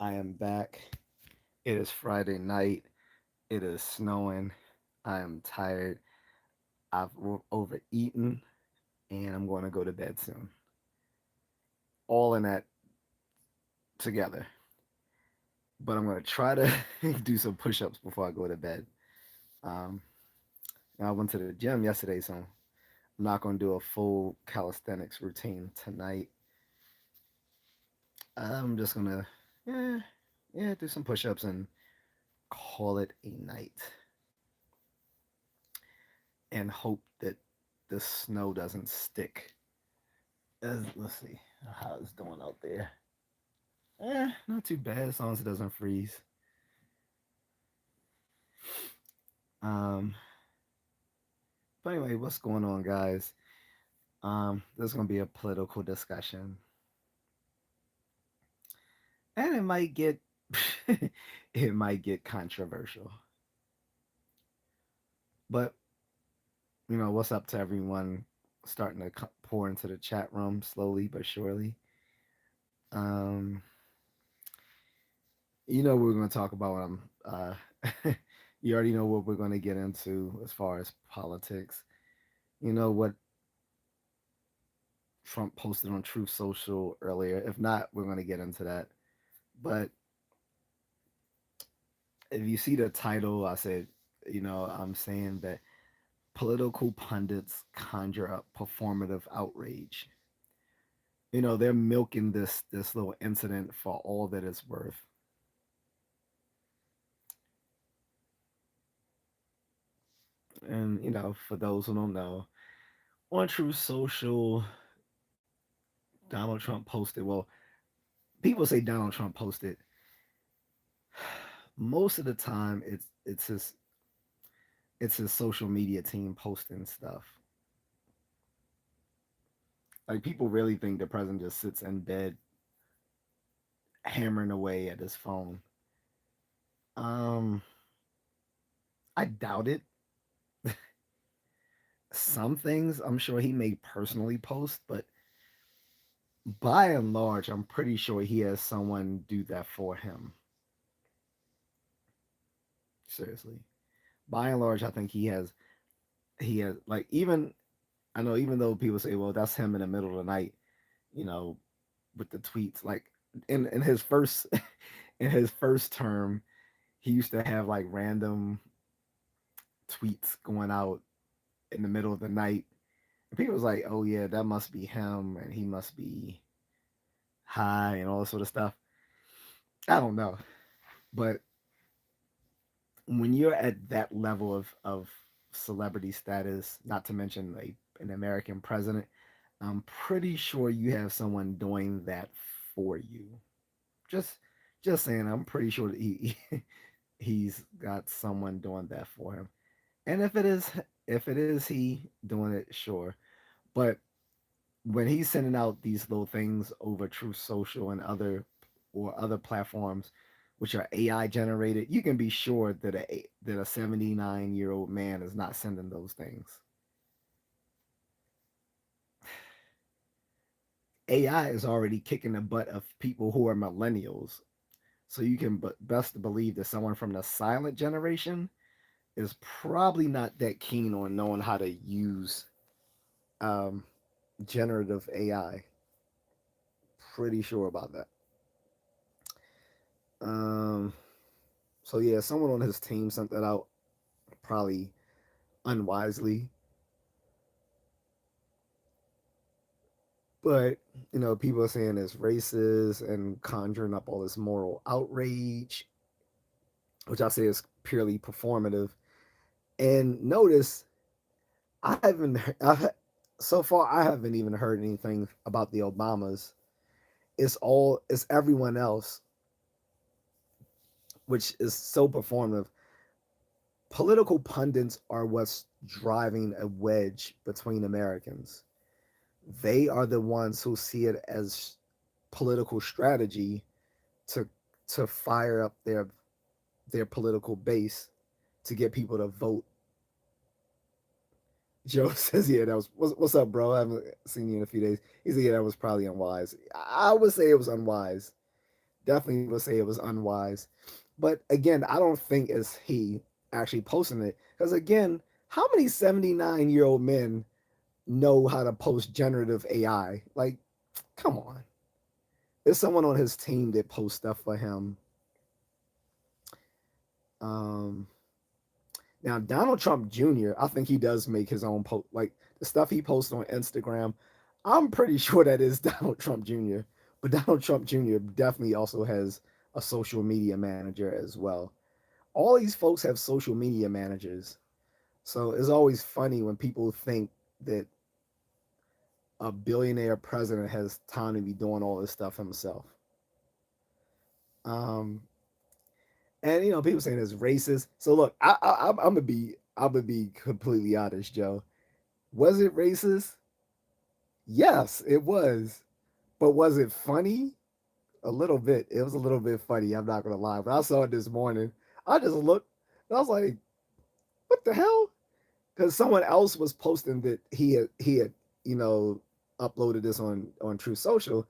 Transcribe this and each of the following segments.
I am back. It is Friday night. It is snowing. I am tired. I've overeaten and I'm going to go to bed soon. All in that together. But I'm going to try to do some push ups before I go to bed. Um, I went to the gym yesterday, so I'm not going to do a full calisthenics routine tonight. I'm just going to, do some push ups and call it a night and hope that the snow doesn't stick. Let's see how it's doing out there. Not too bad as long as it doesn't freeze. Um, but anyway, what's going on, guys? There's gonna be a political discussion, and it might get it might get controversial. But what's up to everyone starting to pour into the chat room slowly but surely. Um, we're gonna talk about. You already know what we're gonna get into as far as politics. You know what Trump posted on Truth Social earlier. If not, we're going to get into that. But if you see the title, I said, I'm saying that political pundits conjure up performative outrage. They're milking this little incident for all that it's worth. And for those who don't know, on Truth Social, Donald Trump posted. Well, people say Donald Trump posted. Most of the time, it's his social media team posting stuff. Like people really think the president just sits in bed hammering away at his phone. Um, I doubt it. Some things I'm sure he may personally post, but by and large, I'm pretty sure he has someone do that for him. Seriously, by and large, I think he has like even I know even though people say, well, that's him in the middle of the night, you know, with the tweets. Like in his first in his first term, he used to have like random tweets going out in the middle of the night. And people was like, oh yeah, that must be him and he must be high and all this sort of stuff. I don't know. But when you're at that level of celebrity status, not to mention an American president, I'm pretty sure you have someone doing that for you. Just just saying, I'm pretty sure that he's got someone doing that for him. And if it is he doing it, sure. But when he's sending out these little things over Truth Social and other platforms, which are AI generated, you can be sure that a 79-year-old man is not sending those things. AI is already kicking the butt of people who are millennials. So you can best believe that someone from the silent generation is probably not that keen on knowing how to use um, generative AI. Pretty sure about that. Um, so yeah, someone on his team sent that out probably unwisely, but people are saying it's racist and conjuring up all this moral outrage, which I say is purely performative. And notice, I haven't, so far I haven't even heard anything about the Obamas. It's everyone else, which is so performative. Political pundits are what's driving a wedge between Americans. They are the ones who see it as political strategy to to fire up their political base to get people to vote. Joe says, "Yeah, that was what's up, bro? I haven't seen you in a few days." He said, "Yeah, that was probably unwise." I would say it was unwise definitely would say it was unwise. But again, I don't think it's he actually posting it. Because again, how many 79-year-old men know how to post generative AI? Like, come on. There's someone on his team that posts stuff for him. Um, Now Donald Trump Jr., I think he does make his own post. Like the stuff he posts on Instagram, I'm pretty sure that is Donald Trump Jr. But Donald Trump Jr. definitely also has a social media manager as well. All these folks have social media managers. So it's always funny when people think that a billionaire president has time to be doing all this stuff himself. Um, and people saying it's racist. So look, I'm gonna be completely honest, Joe. Was it racist? Yes, it was. But was it funny? A little bit. It was a little bit funny. I'm not gonna lie. But I saw it this morning. I just looked. And I was like, "What the hell?" Because someone else was posting that he had you know uploaded this on True Social,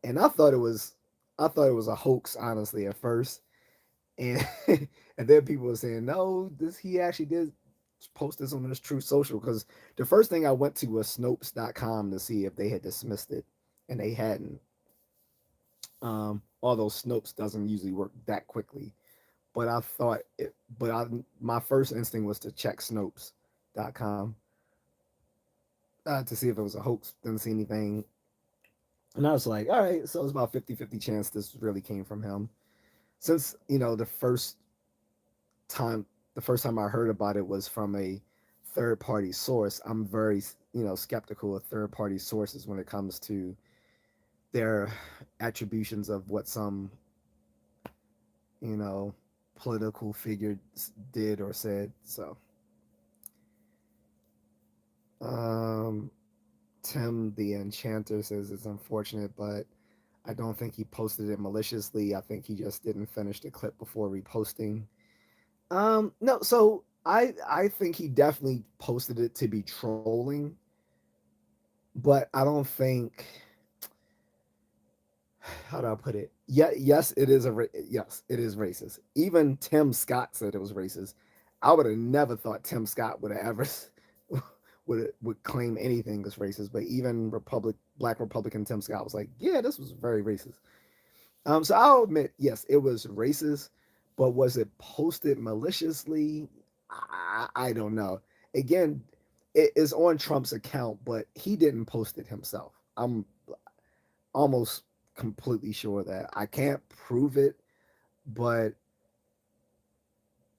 and I thought it was a hoax, honestly, at first, and and then people were saying, "No, this he actually did post this on his True Social." Because the first thing I went to was Snopes.com to see if they had dismissed it, and they hadn't. Although Snopes doesn't usually work that quickly, but I thought it. But my first instinct was to check Snopes.com to see if it was a hoax. Didn't see anything, and I was like, all right, so it's about 50-50 chance this really came from him. Since time the first time I heard about it was from a third party source, I'm very skeptical of third party sources when it comes to their attributions of what some you know political figure did or said. So um Tim the Enchanter says it's unfortunate, but I don't think he posted it maliciously. I think he just didn't finish the clip before reposting. No, so I think he definitely posted it to be trolling, but I don't think, how do I put it? Yeah, yes, yes, it is racist. Even Tim Scott said it was racist. I would have never thought Tim Scott would have ever would claim anything as racist, but even Black Republican Tim Scott was like, yeah, this was very racist. So I'll admit, yes, it was racist, but was it posted maliciously? I don't know. Again, it is on Trump's account, but he didn't post it himself. I'm almost completely sure that. I can't prove it, but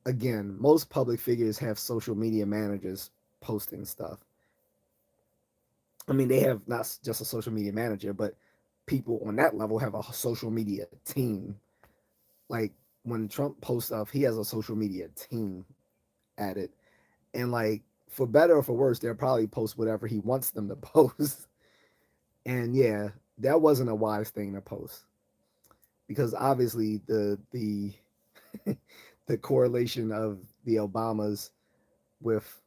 again, most public figures have social media managers posting stuff. I mean, they have not just a social media manager, but people on that level have a social media team. Like when Trump posts stuff, he has a social media team at it. And like for better or for worse, they'll probably post whatever he wants them to post. And yeah, that wasn't a wise thing to post because obviously the the correlation of the Obamas with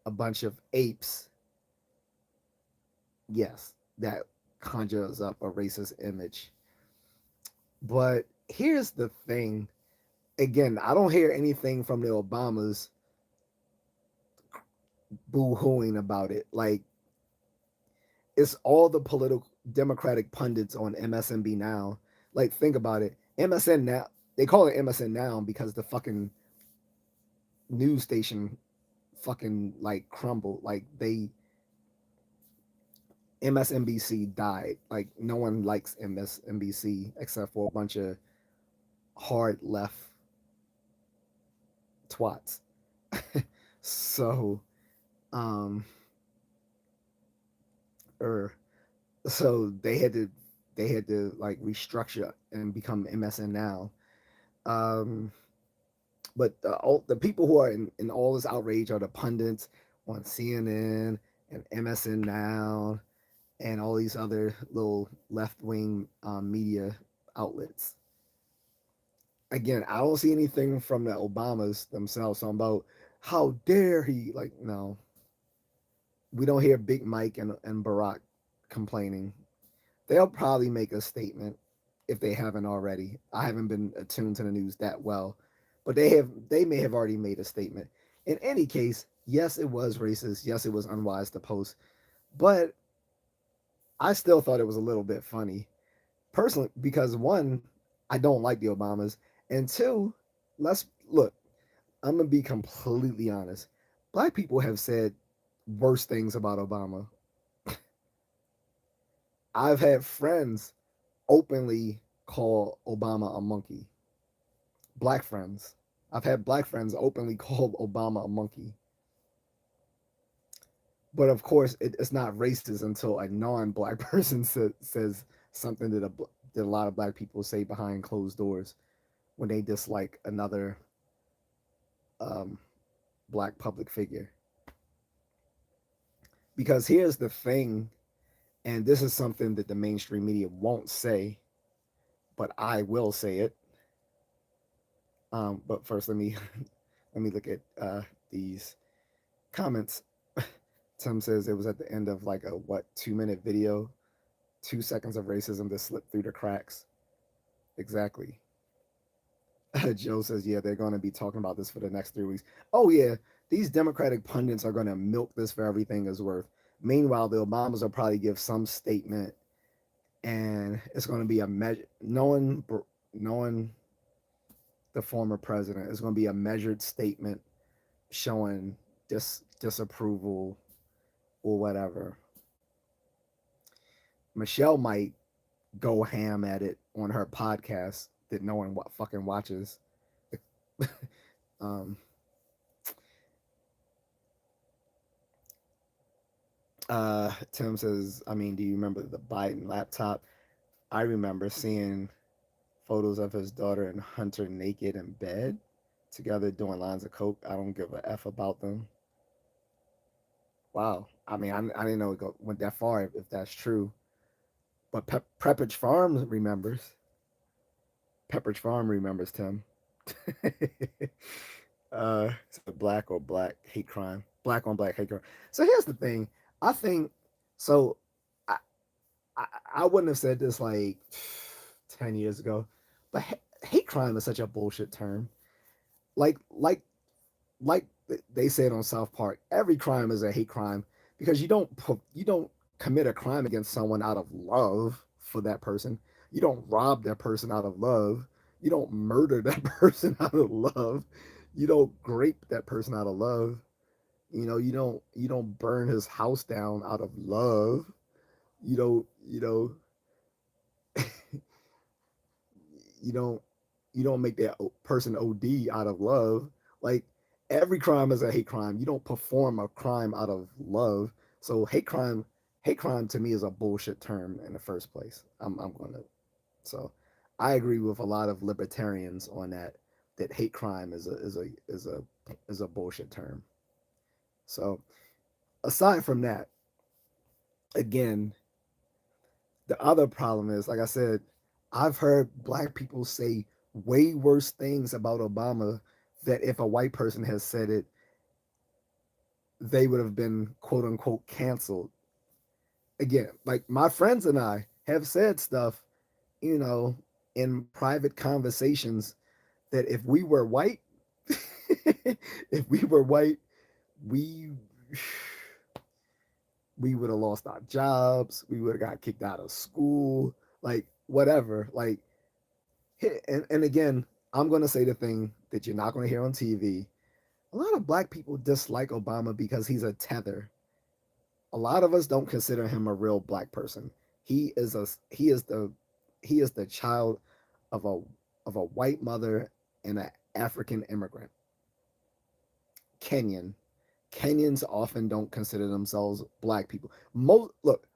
a bunch of apes, yes, that conjures up a racist image. But here's the thing. Again, I don't hear anything from the Obamas boo-hooing about it. Like it's all the political Democratic pundits on MSNB now. Like think about it. MSN now, they call it MSN now because the fucking news station fucking like crumbled. Like they MSNBC died. Like no one likes MSNBC except for a bunch of hard left twats. So um or so they had to like restructure and become MSN now. Um but the people who are in all this outrage are the pundits on CNN and MSN Now and all these other little left wing media outlets. Again, I don't see anything from the Obamas themselves talking about how dare he. Like, no, we don't hear Big Mike and Barack complaining. They'll probably make a statement, if they haven't already. I haven't been attuned to the news that well, but they may have already made a statement. In any case, yes, it was racist. Yes, it was unwise to post, but I still thought it was a little bit funny personally because one, I don't like the Obamas, and two, let's look. I'm gonna be completely honest. Black people have said worse things about Obama. I've had friends openly call Obama a monkey. Black friends. I've had black friends openly call Obama a monkey. But of course, it's not racist until a non-black person says something that a lot of black people say behind closed doors when they dislike another um, black public figure. Because here's the thing, and this is something that the mainstream media won't say, but I will say it. But first, let me look at these comments. Tim says it was at the end of like a what 2 minute video, 2 seconds of racism that slipped through the cracks. Exactly. Joe says, yeah, they're going to be talking about this for the next 3 weeks. Oh yeah, these Democratic pundits are going to milk this for everything it's worth. Meanwhile, the Obamas will probably give some statement, and it's going to be a measure. Knowing the former president, it's going to be a measured statement showing disapproval or whatever. Michelle might go ham at it on her podcast that no one fucking watches. um, Tim says, I mean, do you remember the Biden laptop? I remember seeing photos of his daughter and Hunter naked in bed together doing lines of coke. I don't give a F about them. Wow. I mean, I didn't know went that far if that's true. But Pepperidge Farm remembers. Pepperidge Farm remembers Tim. It's a black or black hate crime. Black on black hate crime. So here's the thing. I think so. I I wouldn't have said this like 10 years ago, but hate crime is such a bullshit term. Like like like they said on South Park, every crime is a hate crime because you don't commit a crime against someone out of love for that person. You don't rob that person out of love. You don't murder that person out of love. You don't grape that person out of love. You don't burn his house down out of love. You don't you don't make that person OD out of love. Like every crime is a hate crime. You don't perform a crime out of love. So hate crime to me is a bullshit term in the first place. I'm gonna so I agree with a lot of libertarians on that hate crime is a bullshit term. So aside from that, again, the other problem is, like I said, I've heard black people say way worse things about Obama that if a white person has said it, they would have been quote unquote canceled. Again, like my friends and I have said stuff, you know, in private conversations that if we were white, if we were white, we we would have lost our jobs, we would have got kicked out of school, like whatever. Like and again, I'm going to say the thing that you're not going to hear on TV. A lot of black people dislike Obama because he's a tether. A lot of us don't consider him a real black person. He is a he is the child of a white mother and an African immigrant. Kenyan. Kenyans often don't consider themselves black people. Most look,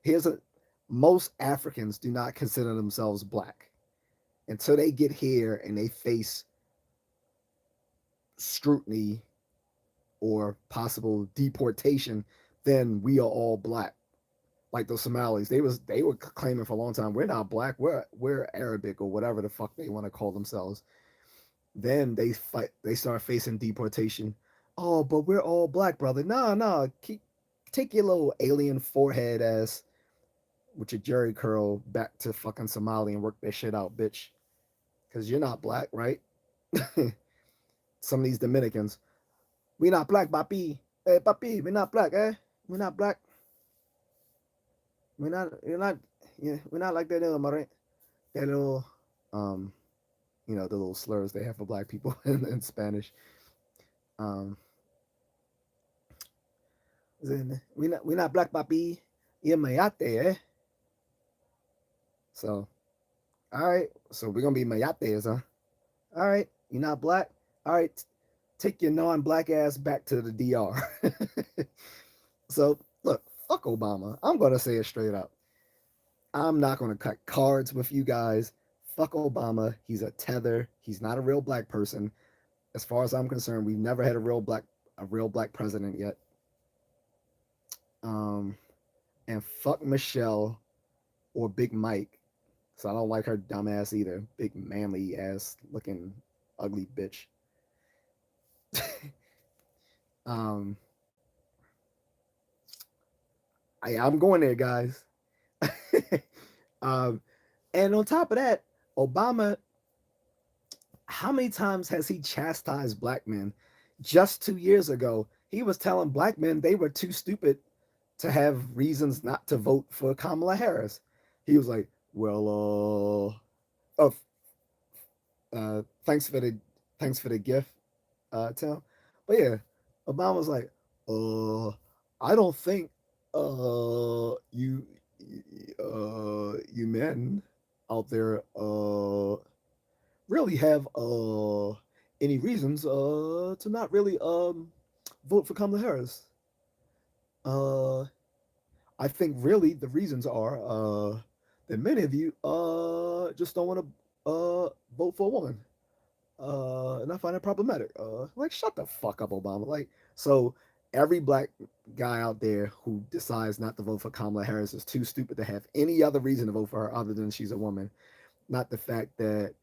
here's a most Africans do not consider themselves black until they get here and they face scrutiny or possible deportation, then we are all black. Like the Somalis, they were claiming for a long time we're not black, we're Arabic or whatever the fuck they want to call themselves. Then they start facing deportation. Oh, but we're all black, brother. Nah, nah, take your little alien forehead ass with your Jerry curl back to fucking Somalia and work that shit out, bitch. Because you're not black, right? Some of these Dominicans, we not black, papi. Hey, papi, we not black, eh? We not black. We're not, yeah, we're not like that little, that little, um, the little slurs they have for black people in Spanish. Um, we not black, papi. Yeah, mayate, eh? So, all right. So we're gonna be mayates, huh? All right. You're not black. All right. Take your non-black ass back to the DR. So look, fuck Obama. I'm gonna say it straight up. I'm not gonna cut cards with you guys. Fuck Obama. He's a tether. He's not a real black person. As far as I'm concerned, we've never had a real black president yet. Um, and fuck Michelle or Big Mike. So I don't like her dumbass either. Big manly ass looking ugly bitch. um, I'm going there, guys. um, and on top of that, Obama, how many times has he chastised black men? Just 2 years ago, he was telling black men they were too stupid to have reasons not to vote for Kamala Harris. He was like, "Well, oh, thanks for the gift, Tim." But yeah, Obama was like, I don't think you men out there really have any reasons to not really vote for Kamala Harris. Uh, I think really the reasons are that many of you just don't want to vote for a woman. And I find it problematic. Like, shut the fuck up, Obama. Like, so every black guy out there who decides not to vote for Kamala Harris is too stupid to have any other reason to vote for her other than she's a woman. Not the fact that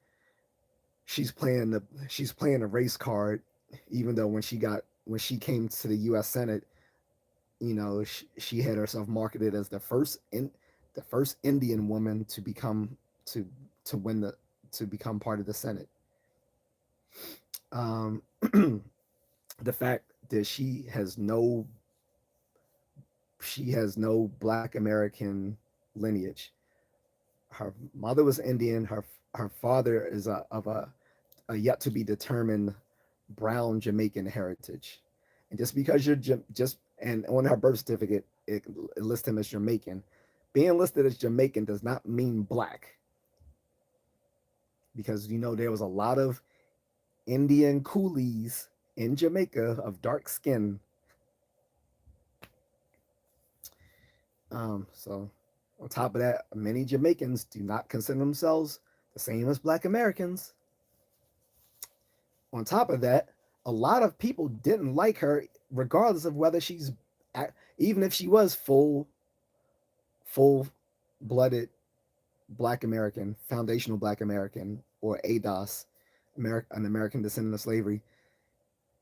she's playing the race card, even though when she came to the U.S. Senate, she had herself marketed as the first Indian woman to to win to become part of the Senate. Um, the fact that she has no Black American lineage. Her mother was Indian. Her father is a yet to be determined brown Jamaican heritage. And just because just and on her birth certificate it lists him as Jamaican. Being listed as Jamaican does not mean black, because there was a lot of Indian coolies in Jamaica of dark skin. So on top of that, many Jamaicans do not consider themselves the same as Black Americans. On top of that, a lot of people didn't like her, regardless of whether even if she was full blooded Black American, foundational Black American, or ADOS, an American descendant of slavery.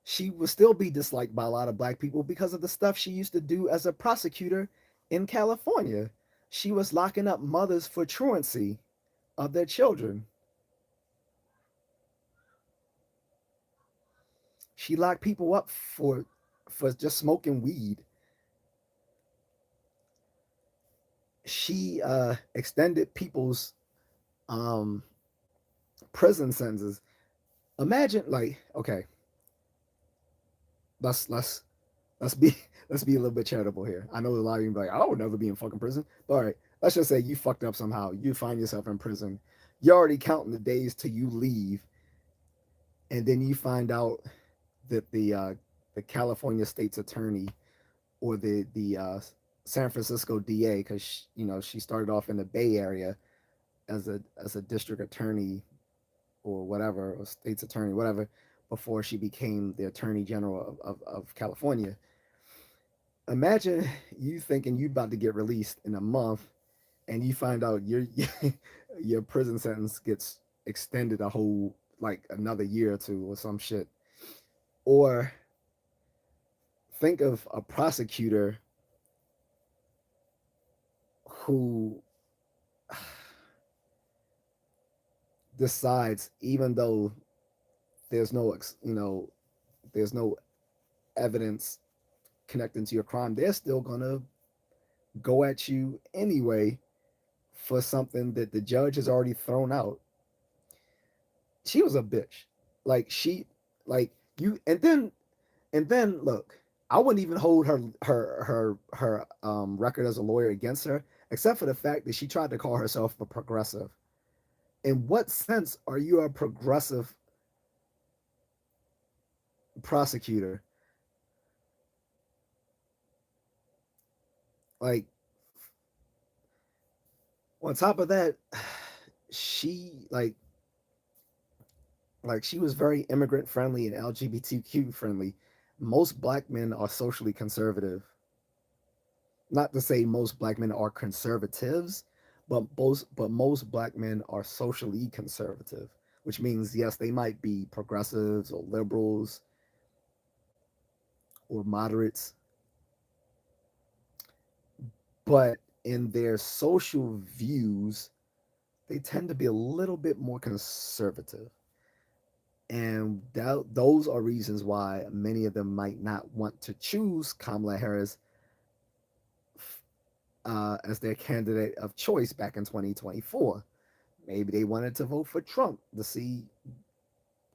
She would still be disliked by a lot of black people because of the stuff she used to do as a prosecutor in California. She was locking up mothers for truancy of their children. She locked people up for just smoking weed. She extended people's um, prison sentences. Imagine, like, okay, let's let's let's be let's be a little bit charitable here. I know a lot of you be like, I would never be in fucking prison. But all right, let's just say you fucked up somehow. You find yourself in prison. You're already counting the days till you leave, and then you find out that the California state's attorney, or the San Francisco DA, because she started off in the Bay Area as a district attorney or whatever, or state's attorney, whatever, before she became the attorney general of California. Imagine you thinking you about to get released in a month, and you find out your prison sentence gets extended a whole, like, another year or two or some shit. Or think of a prosecutor who decides, even though there's no, there's no evidence connecting to your crime, they're still gonna go at you anyway for something that the judge has already thrown out. She was a bitch. Like she, like you, and then look, I wouldn't even hold her record as a lawyer against her, except for the fact that she tried to call herself a progressive. In what sense are you a progressive prosecutor? Like, on top of that, she like she was very immigrant friendly and LGBTQ friendly. Most black men are socially conservative. Not to say most black men are conservatives, but most black men are socially conservative, which means yes, they might be progressives or liberals or moderates, but in their social views, they tend to be a little bit more conservative. And those are reasons why many of them might not want to choose Kamala Harris as their candidate of choice back in 2024. Maybe they wanted to vote for Trump to see,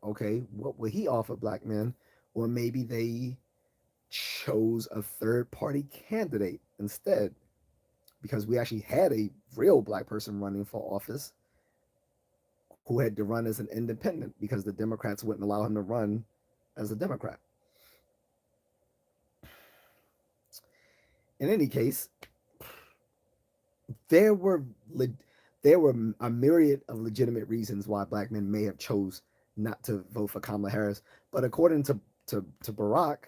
okay, what would he offer black men? Or maybe they chose a third party candidate instead because we actually had a real black person running for office who had to run as an independent because the Democrats wouldn't allow him to run as a Democrat. In any case, there were there were a myriad of legitimate reasons why black men may have chose not to vote for Kamala Harris. But according to Barack,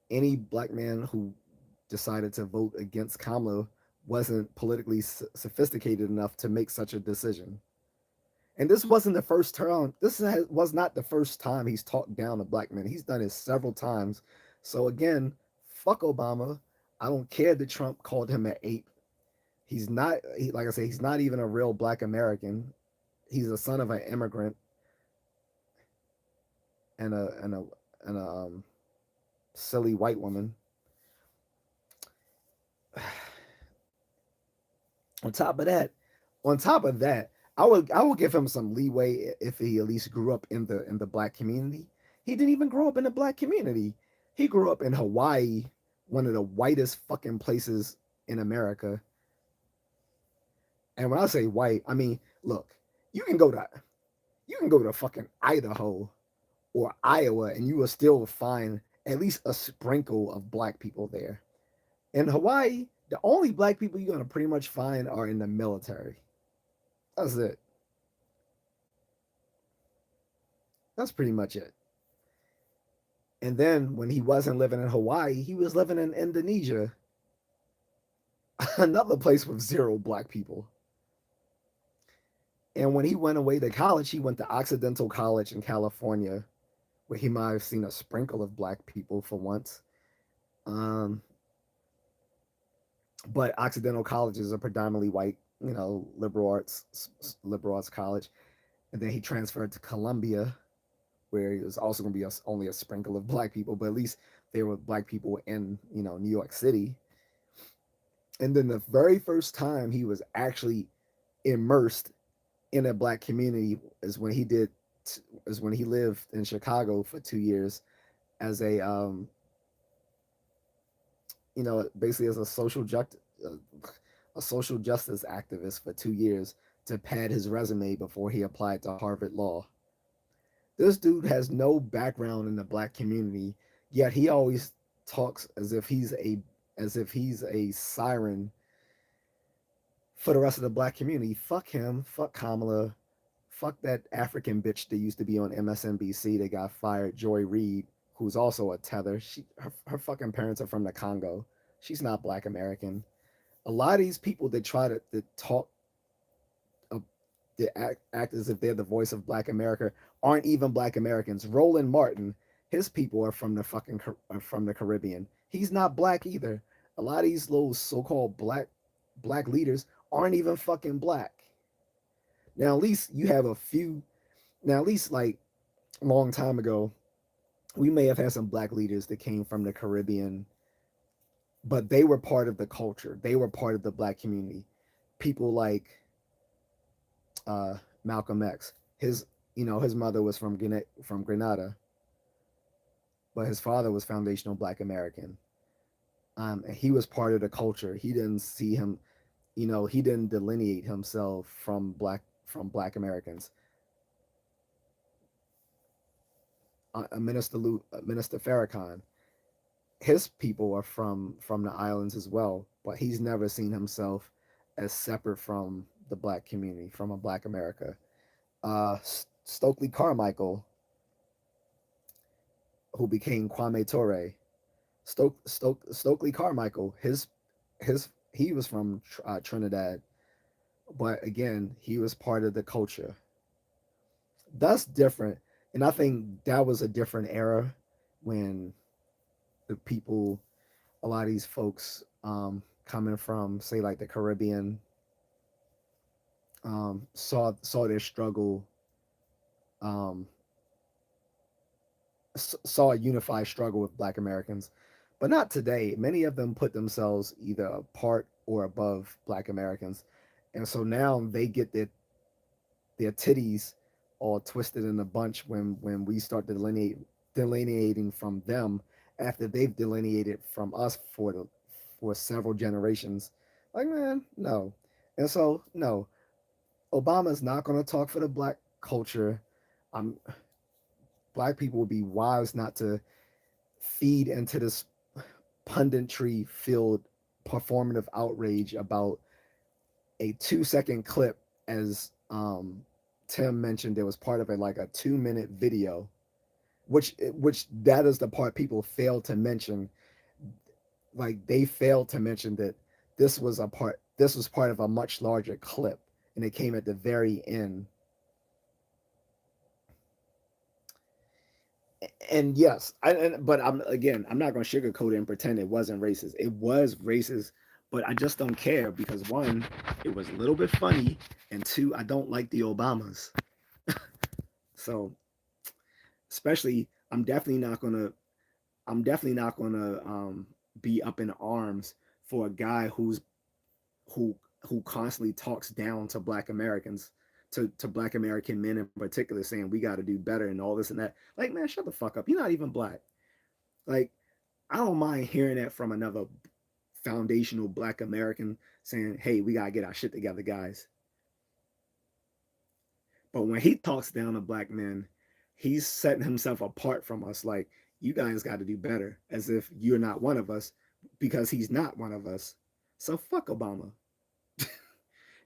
any black man who decided to vote against Kamala wasn't politically sophisticated enough to make such a decision. And this wasn't the first time. Was not the first time he's talked down to black men. He's done it several times. So again, fuck Obama. I don't care that Trump called him an ape. He's not. Like I say, he's not even a real black American. He's a son of an immigrant and a silly white woman. on top of that, on top of that, I would give him some leeway if he at least grew up in the black community. He didn't even grow up in the black community. He grew up in Hawaii, one of the whitest fucking places in America. And when I say white, I mean, look, you can go to you can go to fucking Idaho or Iowa and you will still find at least a sprinkle of black people there. In Hawaii, the only black people you're gonna pretty much find are in the military. That's it. That's pretty much it. And then when he wasn't living in Hawaii, he was living in Indonesia, another place with zero black people. And when he went away to college, he went to Occidental College in California, where he might have seen a sprinkle of black people for once. Um, but Occidental colleges are predominantly white, liberal arts college. And then he transferred to Columbia, where it was also going to be only a sprinkle of black people, but at least there were black people in New York City. And then the very first time he was actually immersed in a black community is when he lived in Chicago for 2 years as basically as a social justice activist for 2 years to pad his resume before he applied to Harvard Law. This dude has no background in the black community, yet he always talks as if he's a siren for the rest of the black community. Fuck him. Fuck Kamala. Fuck that African bitch that used to be on MSNBC that got fired, Joy Reid, who's also a tether. Her fucking parents are from the Congo. She's not black American. A lot of these people that try to talk, uh, that act as if they're the voice of black America aren't even black Americans. Roland Martin, his people are from the Caribbean. He's not black either. A lot of these little so-called black black leaders aren't even fucking black. Now at least you have a few. Now at least like a long time ago, we may have had some black leaders that came from the Caribbean, but they were part of the culture. They were part of the black community. People like Malcolm X. His mother was from Grenada, but his father was foundational Black American. And he was part of the culture. He didn't see him, he didn't delineate himself from Black Americans. Minister Farrakhan, his people are from the islands as well, but he's never seen himself as separate from the black community, from a Black America. Stokely Carmichael, who became Kwame Ture, Stokely Carmichael, his he was from Trinidad, but again, he was part of the culture. That's different, and I think that was a different era when the people, a lot of these folks, coming from say like the Caribbean, saw their struggle, um, saw a unified struggle with Black Americans, but not today. Many of them put themselves either apart or above Black Americans, and so now they get their titties all twisted in a bunch when we start delineating from them after they've delineated from us for several generations. Like, man, no. And so no, Obama's not going to talk for the black culture. Um, Black people would be wise not to feed into this punditry filled performative outrage about a 2-second clip, as Tim mentioned. There was part of it like a 2-minute video, which that is the part people fail to mention. Like, they failed to mention that this was part of a much larger clip, and it came at the very end. And yes, but I'm not going to sugarcoat it and pretend it wasn't racist. It was racist, but I just don't care because one, it was a little bit funny, and two, I don't like the Obamas. So especially, I'm definitely not gonna be up in arms for a guy who who constantly talks down to Black Americans, to Black American men in particular, saying we got to do better and all this and that. Like, man, shut the fuck up. You're not even black. Like, I don't mind hearing that from another foundational Black American saying, "Hey, we gotta get our shit together, guys." But when he talks down to black men, he's setting himself apart from us. Like, you guys got to do better, as if you're not one of us, because he's not one of us. So fuck Obama.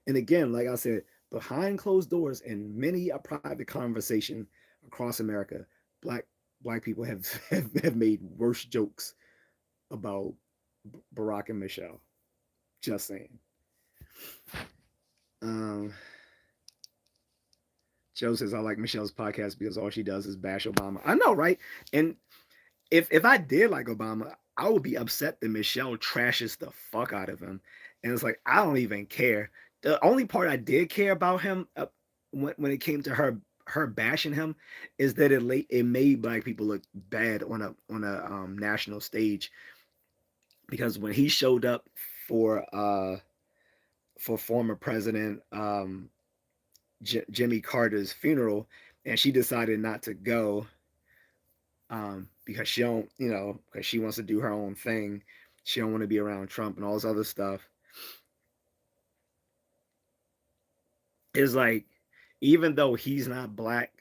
And again, like I said, behind closed doors in many a private conversation across America, black black people have made worse jokes about Barack and Michelle. Just saying. Um, Joe says I like Michelle's podcast because all she does is bash Obama. I know, right? And if I did like Obama, I would be upset that Michelle trashes the fuck out of him. And it's like, I don't even care. The only part I did care about him, when it came to her bashing him, is that it made black people look bad on a national stage, because when he showed up for uh for former President Jimmy Carter's funeral, and she decided not to go, because she don't, because she wants to do her own thing. She don't want to be around Trump and all this other stuff. Is like, even though he's not black,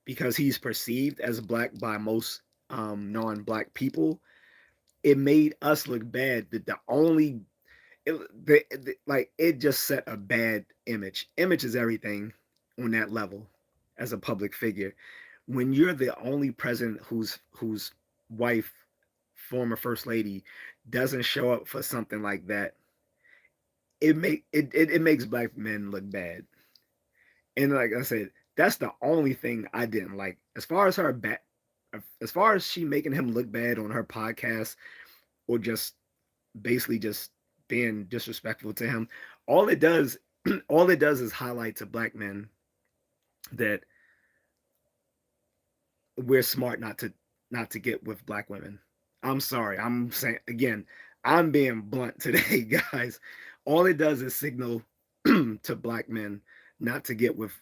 because he's perceived as black by most non-black people, it made us look bad. That the only like, it just set a bad image. Image is everything on that level as a public figure. When you're the only president whose wife, former first lady, doesn't show up for something like that, it makes black men look bad. And like I said, that's the only thing I didn't like. As far as she making him look bad on her podcast, or just basically just being disrespectful to him. All it does, all it does is highlight to black men that we're smart not to get with black women. I'm sorry. I'm saying again, I'm being blunt today, guys. All it does is signal to black men not to get with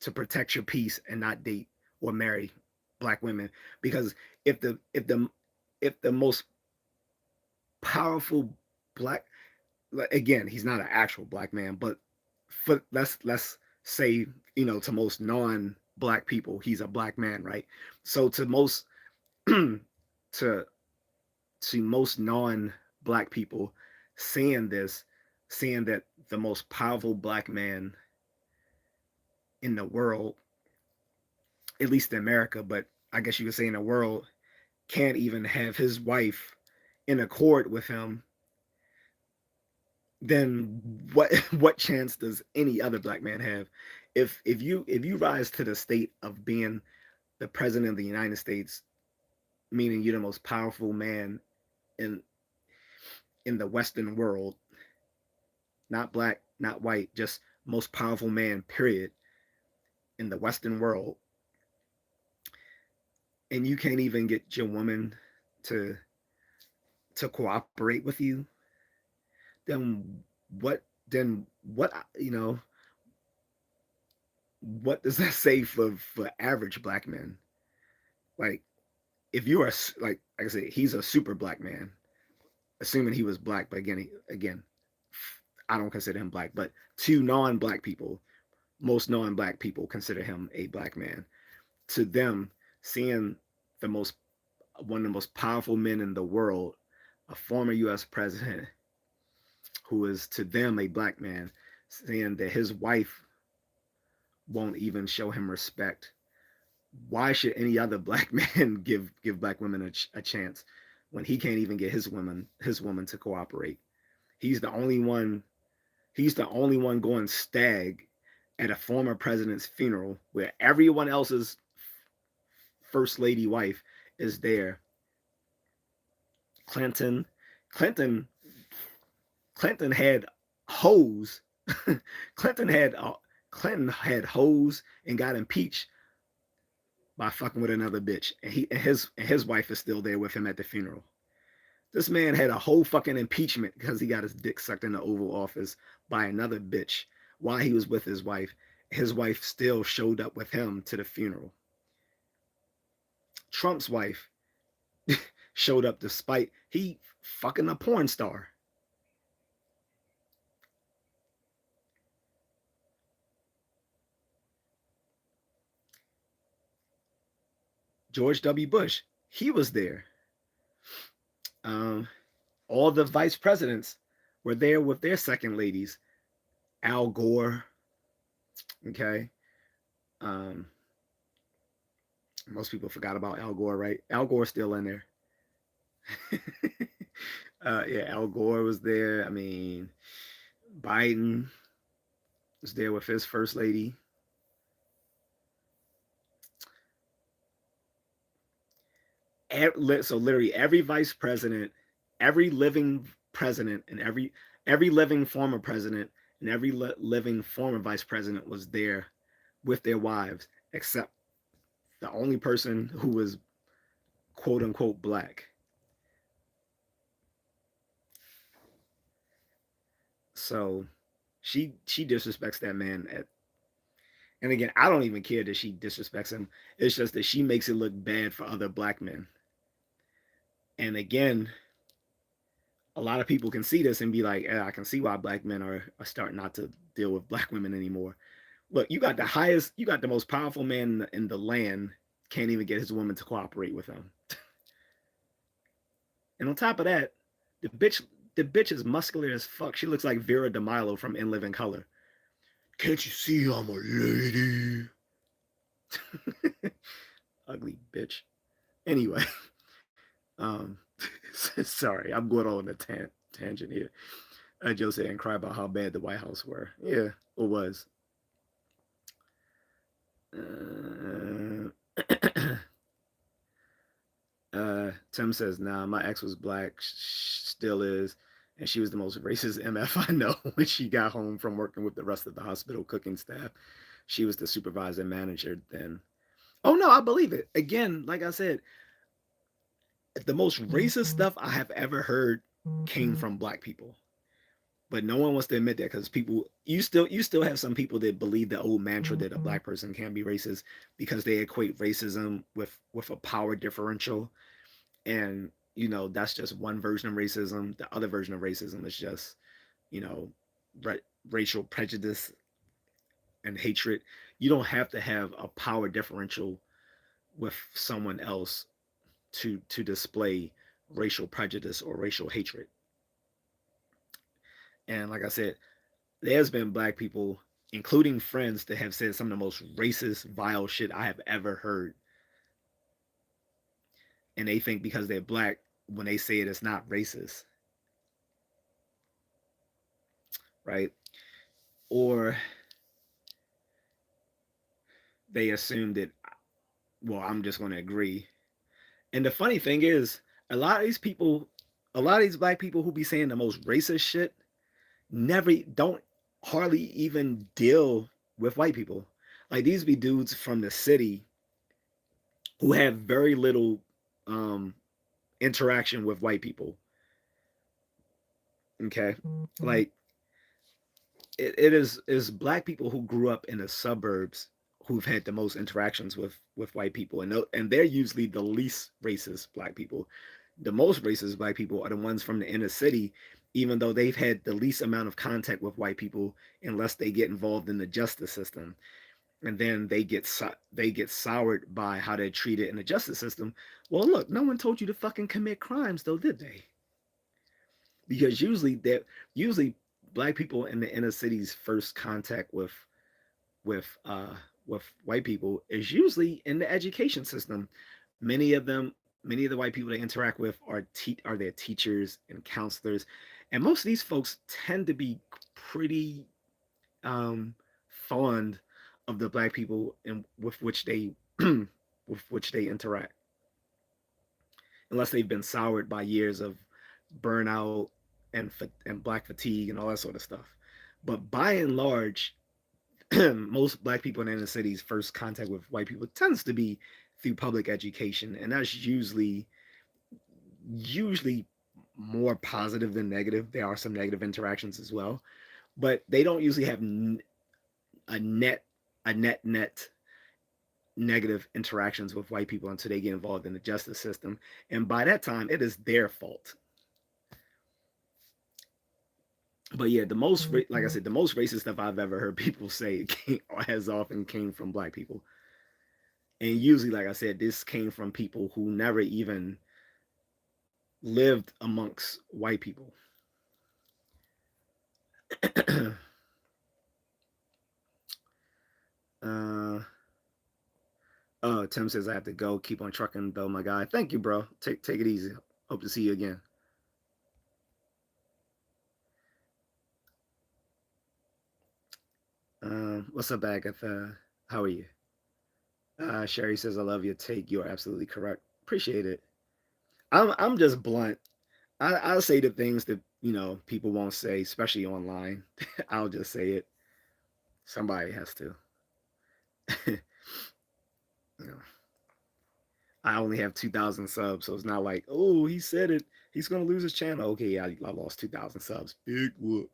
to protect your peace and not date or marry black women, because if the if the if the most powerful black, again, he's not an actual black man, but for let's say, to most non-black people he's a black man, right? So to most to to most non-black people, seeing this, seeing that the most powerful black man in the world, at least in America, but I guess you could say in the world, can't even have his wife in accord with him, then what chance does any other black man have? If you rise to the state of being the president of the United States, meaning you're the most powerful man in the Western world, not black, not white, just most powerful man, period, in the Western world, and you can't even get your woman to cooperate with you, then what then what what does that say for average black men? Like, if you are, like I said, he's a super black man, assuming he was black, but again, I don't consider him black, but to non-black people, most non-black people consider him a black man. To them, seeing the most one of the most powerful men in the world, a former U.S. president, who is to them a black man, saying that his wife won't even show him respect. Why should any other black man give black women a chance when he can't even get his woman to cooperate? He's the only one. He's the only one going stag at a former president's funeral where everyone else's first lady wife is there. Clinton, Clinton, Clinton had hoes. Clinton had Clinton had hoes and got impeached by fucking with another bitch, and his wife is still there with him at the funeral. This man had a whole fucking impeachment because he got his dick sucked in the Oval Office by another bitch while he was with his wife. His wife still showed up with him to the funeral. Trump's wife showed up despite he fucking a porn star. George W. Bush, he was there. Um, all the vice presidents were there with their second ladies. Al Gore, okay. Um, Most people forgot about Al Gore, right? Al Gore's still in there. Yeah, Al Gore was there. I mean, Biden was there with his first lady. So literally every vice president, every living president, and every living former president and every living former vice president was there with their wives, except the only person who was quote unquote black. So she disrespects that man and again, I don't even care that she disrespects him. It's just that she makes it look bad for other black men. And again, a lot of people can see this and be like, I can see why black men are starting not to deal with black women anymore. Look, you got the most powerful man in the land, can't even get his woman to cooperate with him. And on top of that, the bitch, the bitch is muscular as fuck. She looks like Vera DeMilo from In Living Color. Can't you see I'm a lady? Ugly bitch. Anyway, um, sorry, I'm going on a tangent here. Joe said and cry about how bad the White House were. Yeah, it was. Uh, Tim says, "Nah, my ex was black, still is, and she was the most racist MF I know. When she got home from working with the rest of the hospital cooking staff, she was the supervisor and manager then. Oh no, I believe it. Again, like I said, the most racist stuff I have ever heard came from black people. But no one wants to admit that because people, you still have some people that believe the old mantra that a black person can be racist because they equate racism with a power differential, and that's just one version of racism. The other version of racism is just you know ra- racial prejudice and hatred. You don't have to have a power differential with someone else to display racial prejudice or racial hatred. And like I said, there's been black people, including friends, that have said some of the most racist, vile shit I have ever heard. And they think because they're black, when they say it, it's not racist, right? Or they assume that, well, I'm just going to agree. And the funny thing is, a lot of these people, a lot of these black people who be saying the most racist shit, never don't hardly even deal with white people. Like these be dudes from the city who have very little um, interaction with white people. Okay, like it is black people who grew up in the suburbs who've had the most interactions with white people, and they're usually the least racist black people. The most racist black people are the ones from the inner city, even though they've had the least amount of contact with white people, unless they get involved in the justice system, and then they get soured by how they're treated in the justice system. Well, look, no one told you to fucking commit crimes, though, did they? Because usually black people in the inner city's first contact with uh with white people is usually in the education system. Many of the white people they interact with are their teachers and counselors, and most of these folks tend to be pretty fond of the black people and with which they with which they interact, unless they've been soured by years of burnout and black fatigue and all that sort of stuff. But by and large, most black people in the inner city's first contact with white people tends to be through public education, and that's usually more positive than negative. There are some negative interactions as well, but they don't usually have a net net negative interactions with white people until they get involved in the justice system, and by that time it is their fault. But yeah, like I said, the most racist stuff I've ever heard people say has often came from black people, and usually, like I said, this came from people who never even lived amongst white people. uh, oh, Tim says I have to go. Keep on trucking though, my guy. Thank you, bro. Take it easy. Hope to see you again. What's up, Agatha? How are you? Sherry says I love your take. You are absolutely correct. Appreciate it. I'm just blunt. I'll say the things that people won't say, especially online. I'll just say it. Somebody has to. you know, I only have 2,000 subs, so it's not like, oh, he said it. He's gonna lose his channel. Okay, yeah, I lost 2,000 subs. Big whoop.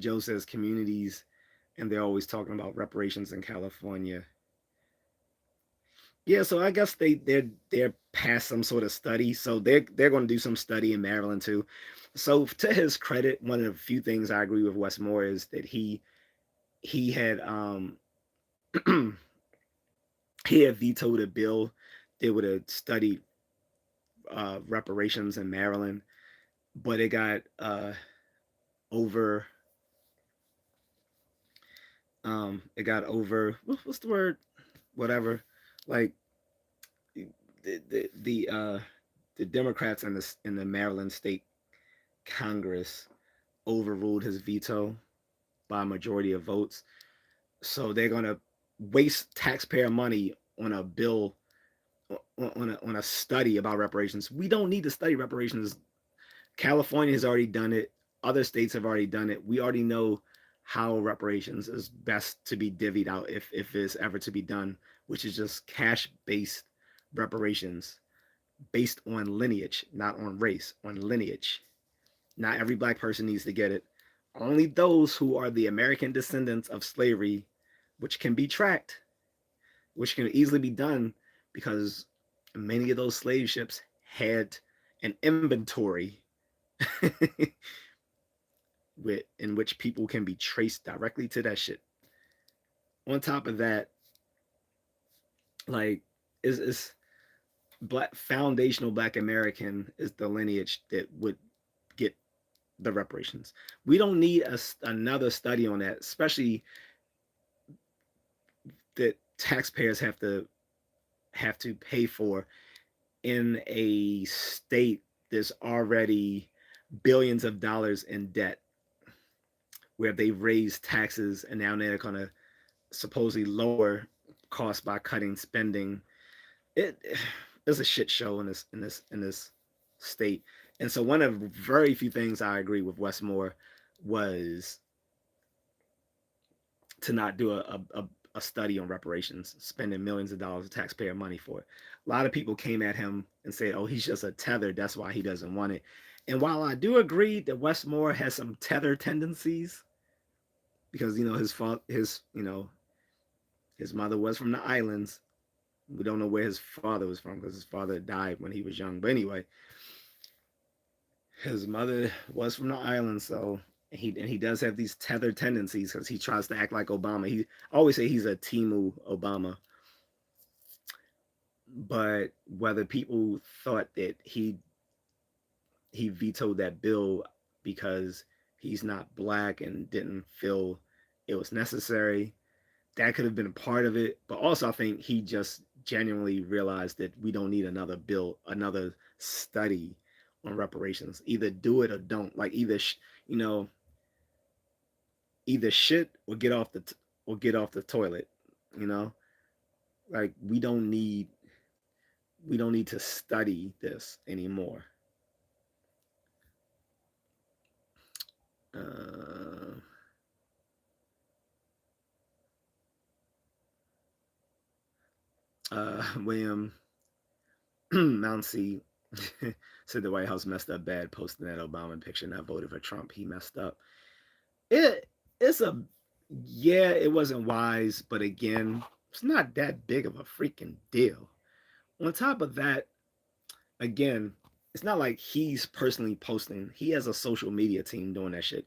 Joe says communities, and they're always talking about reparations in California. Yeah, so I guess they're past some sort of study, so they're going to do some study in Maryland too. So to his credit, one of the few things I agree with Wes Moore is that he had he had vetoed a bill that would have studied reparations in Maryland, but over it got over what's the word, whatever, like the the Democrats in the Maryland State Congress overruled his veto by a majority of votes. So they're gonna waste taxpayer money on a bill on a study about reparations. We don't need to study reparations. California has already done it. Other states have already done it. We already know how reparations is best to be divvied out if it's ever to be done, which is just cash based reparations based on lineage, not on race, on lineage. Not every black person needs to get it. Only those who are the American descendants of slavery, which can be tracked, which can easily be done because many of those slave ships had an inventory with in which people can be traced directly to that shit. On top of that, like is black foundational black American is the lineage that would get the reparations. We don't need another study on that, especially that taxpayers have to pay for in a state that's already billions of dollars in debt, where they've raised taxes and now they're going to supposedly lower costs by cutting spending. It it's a shit show in this state. And so one of the very few things I agree with Westmore was to not do a study on reparations, spending millions of dollars of taxpayer money for it. A lot of people came at him and said, "Oh, he's just a tether. That's why he doesn't want it." And while I do agree that Westmore has some tether tendencies, because his mother was from the islands. We don't know where his father was from because his father died when he was young. But anyway, his mother was from the islands, so he does have these tethered tendencies because he tries to act like Obama. He always say he's a Timu Obama, but whether people thought that he vetoed that bill because he's not black and didn't feel it was necessary, that could have been a part of it. But also, I think he just genuinely realized that we don't need another bill, another study on reparations. Either do it or don't. Like you know, either shit or get off the toilet. You know, like we don't need to study this anymore. Uh, William Mouncy said the White House messed up bad posting that Obama picture, not voted for Trump. He messed up. It's a yeah, it wasn't wise, but again, it's not that big of a freaking deal. On top of that, again, it's not like he's personally posting. He has a social media team doing that shit.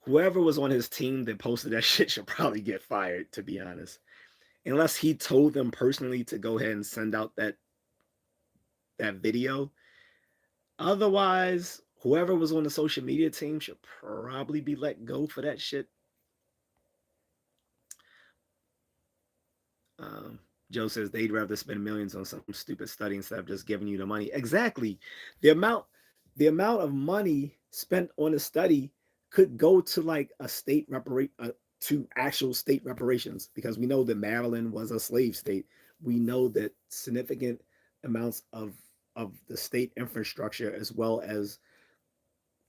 Whoever was on his team that posted that shit should probably get fired, to be honest. Unless he told them personally to go ahead and send out that video. Otherwise, whoever was on the social media team should probably be let go for that shit. Um, Joe says they'd rather spend millions on some stupid study instead of just giving you the money. Exactly. The amount the amount of money spent on a study could go to like a state to actual state reparations, because we know that Maryland was a slave state. We know that significant amounts of the state infrastructure, as well as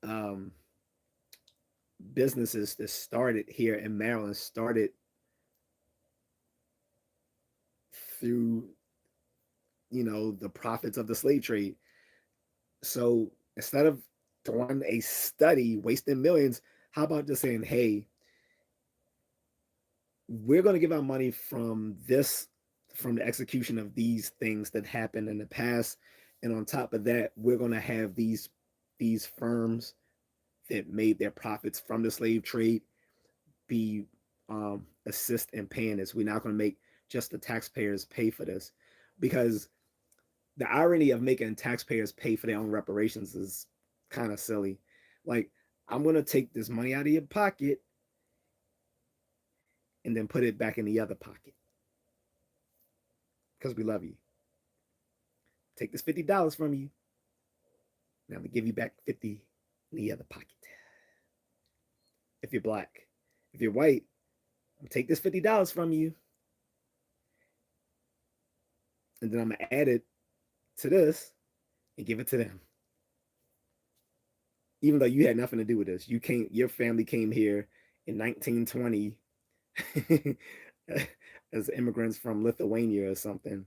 um, businesses that started here in Maryland, started through the profits of the slave trade. So instead of doing a study, wasting millions, how about just saying, hey, we're going to give our money from the execution of these things that happened in the past. And on top of that, we're going to have these firms that made their profits from the slave trade be assist in paying this. We're not going to make just the taxpayers pay for this, because the irony of making taxpayers pay for their own reparations is kind of silly. Like, I'm going to take this money out of your pocket and then put it back in the other pocket because we love you. Take this $50 from you. Now I'm going to give you back 50 in the other pocket. If you're black, if you're white, I'm going to take this $50 from you, and then I'm going to add it to this and give it to them. even though you had nothing to do with this. Your family came here in 1920 as immigrants from Lithuania or something,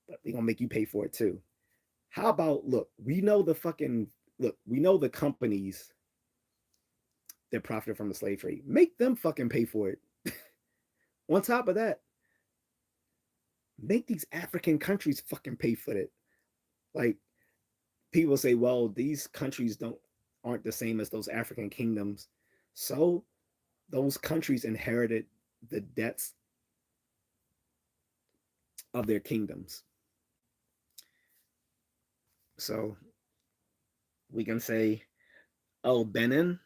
but they're gonna make you pay for it too. How about we know the companies that profited from the slave trade. Make them fucking pay for it. On top of that, make these African countries fucking pay for it. Like people say, well, these countries don't aren't the same as those African kingdoms. So those countries inherited the debts of their kingdoms. So we can say, oh, Benin.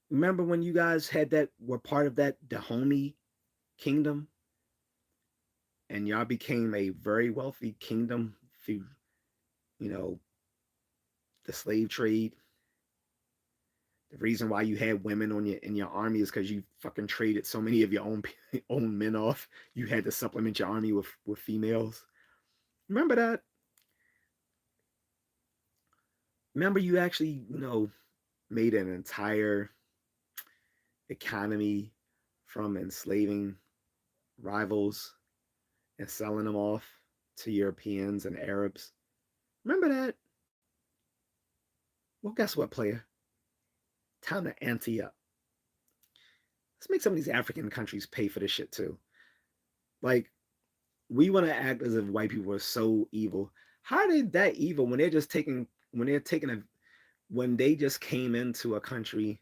Remember when you guys had that were part of that Dahomey kingdom, and y'all became a very wealthy kingdom through, you know, the slave trade. The reason why you had women on your in your army is because you fucking traded so many of your own own men off. You had to supplement your army with females. Remember that? Remember you actually made an entire economy from enslaving rivals and selling them off to Europeans and Arabs. Remember that? Well, guess what, player? Time to ante up. Let's make some of these African countries pay for this shit too. Like, we want to act as if white people are so evil. How are they that evil when when they just came into a country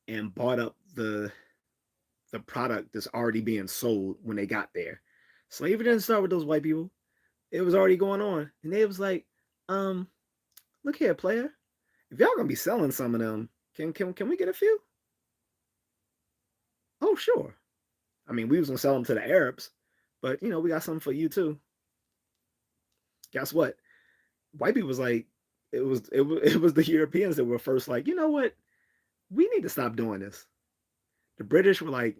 and bought up the product that's already being sold when they got there? Slavery didn't start with those white people. It was already going on. And they was like, um, look here, player. If y'all gonna be selling some of them, can we get a few? Oh, sure. I mean, we was gonna sell them to the Arabs, but we got something for you too. Guess what? White people was like, it was the Europeans that were first like, you know what? We need to stop doing this. The British were like,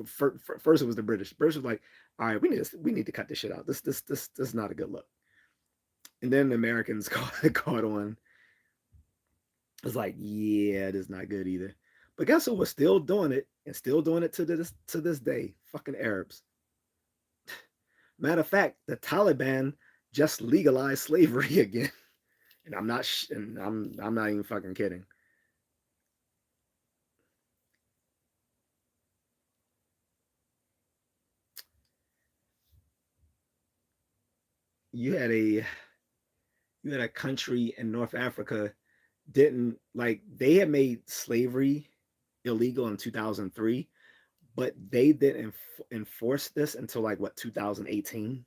first it was the British. The British was like, all right, we need to cut this shit out. This is not a good look. And then the Americans caught on. It's like, yeah, this is not good either. But guess who was still doing it and still doing it to this day? Fucking Arabs. Matter of fact, the Taliban just legalized slavery again, and I'm not even fucking kidding. You had a you had a country in North Africa didn't like they had made slavery illegal in 2003, but they didn't enforce this until like what 2018.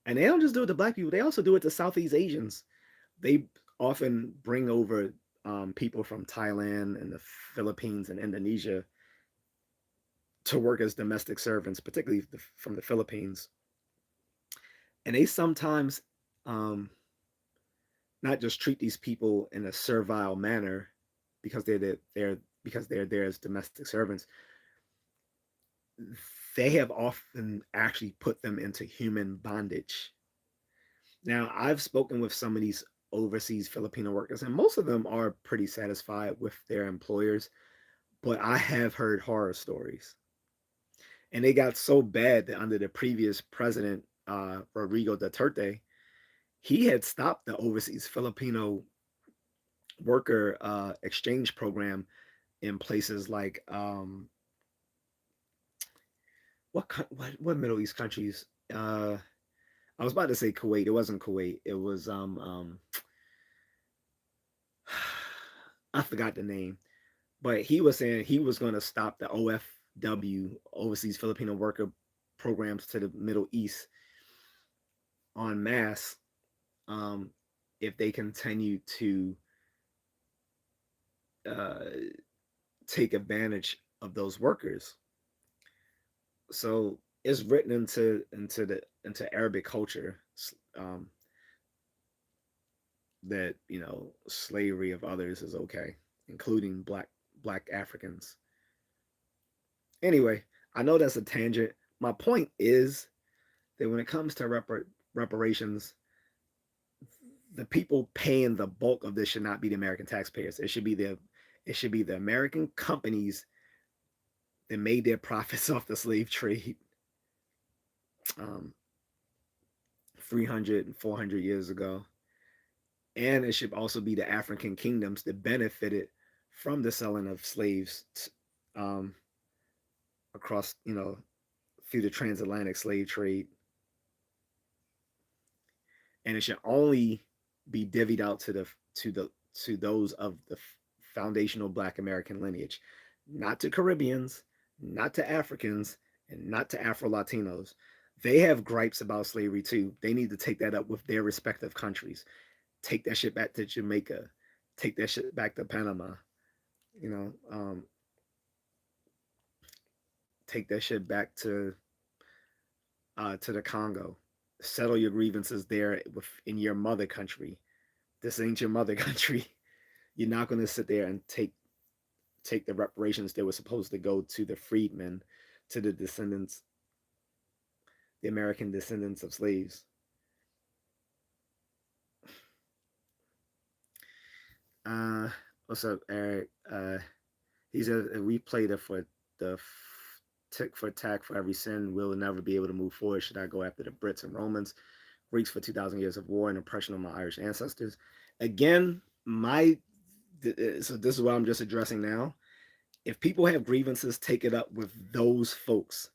And they don't just do it to black people; they also do it to Southeast Asians. They often bring over people from Thailand and the Philippines and Indonesia to work as domestic servants, particularly from the Philippines. And they sometimes um, not just treat these people in a servile manner because they're there as domestic servants. They have often actually put them into human bondage. Now, I've spoken with some of these overseas Filipino workers, and most of them are pretty satisfied with their employers, but I have heard horror stories. And they got so bad that under the previous president, Rodrigo Duterte, he had stopped the overseas Filipino worker exchange program in places like what Middle East countries? I was about to say Kuwait. It wasn't Kuwait. It was I forgot the name, but he was saying he was going to stop the OFW, overseas Filipino worker programs to the Middle East en masse um, if they continue to uh, take advantage of those workers. So it's written into Arabic culture um, that slavery of others is okay, including black Africans. Anyway, I know that's a tangent. My point is that when it comes to reparations, the people paying the bulk of this should not be the American taxpayers. It should be the American companies that made their profits off the slave trade um, 300 and 400 years ago. And it should also be the African kingdoms that benefited from the selling of slaves um, across, through the transatlantic slave trade. And it should only be divvied out to those of the foundational Black American lineage, not to Caribbeans, not to Africans, and not to Afro Latinos. They have gripes about slavery too. They need to take that up with their respective countries. Take that shit back to Jamaica. Take that shit back to Panama. You know, take that shit back to the Congo. Settle your grievances there in your mother country. This ain't your mother country. You're not going to sit there and take the reparations that were supposed to go to the freedmen, to the descendants, the American descendants of slaves. Uh, what's up, Eric? He says if we played it for the tick for tack for every sin, we'll never be able to move forward. Should I go after the Brits and Romans, Greeks for 2,000 years of war and oppression of my Irish ancestors? Again, so this is what I'm just addressing now. If people have grievances, take it up with those folks.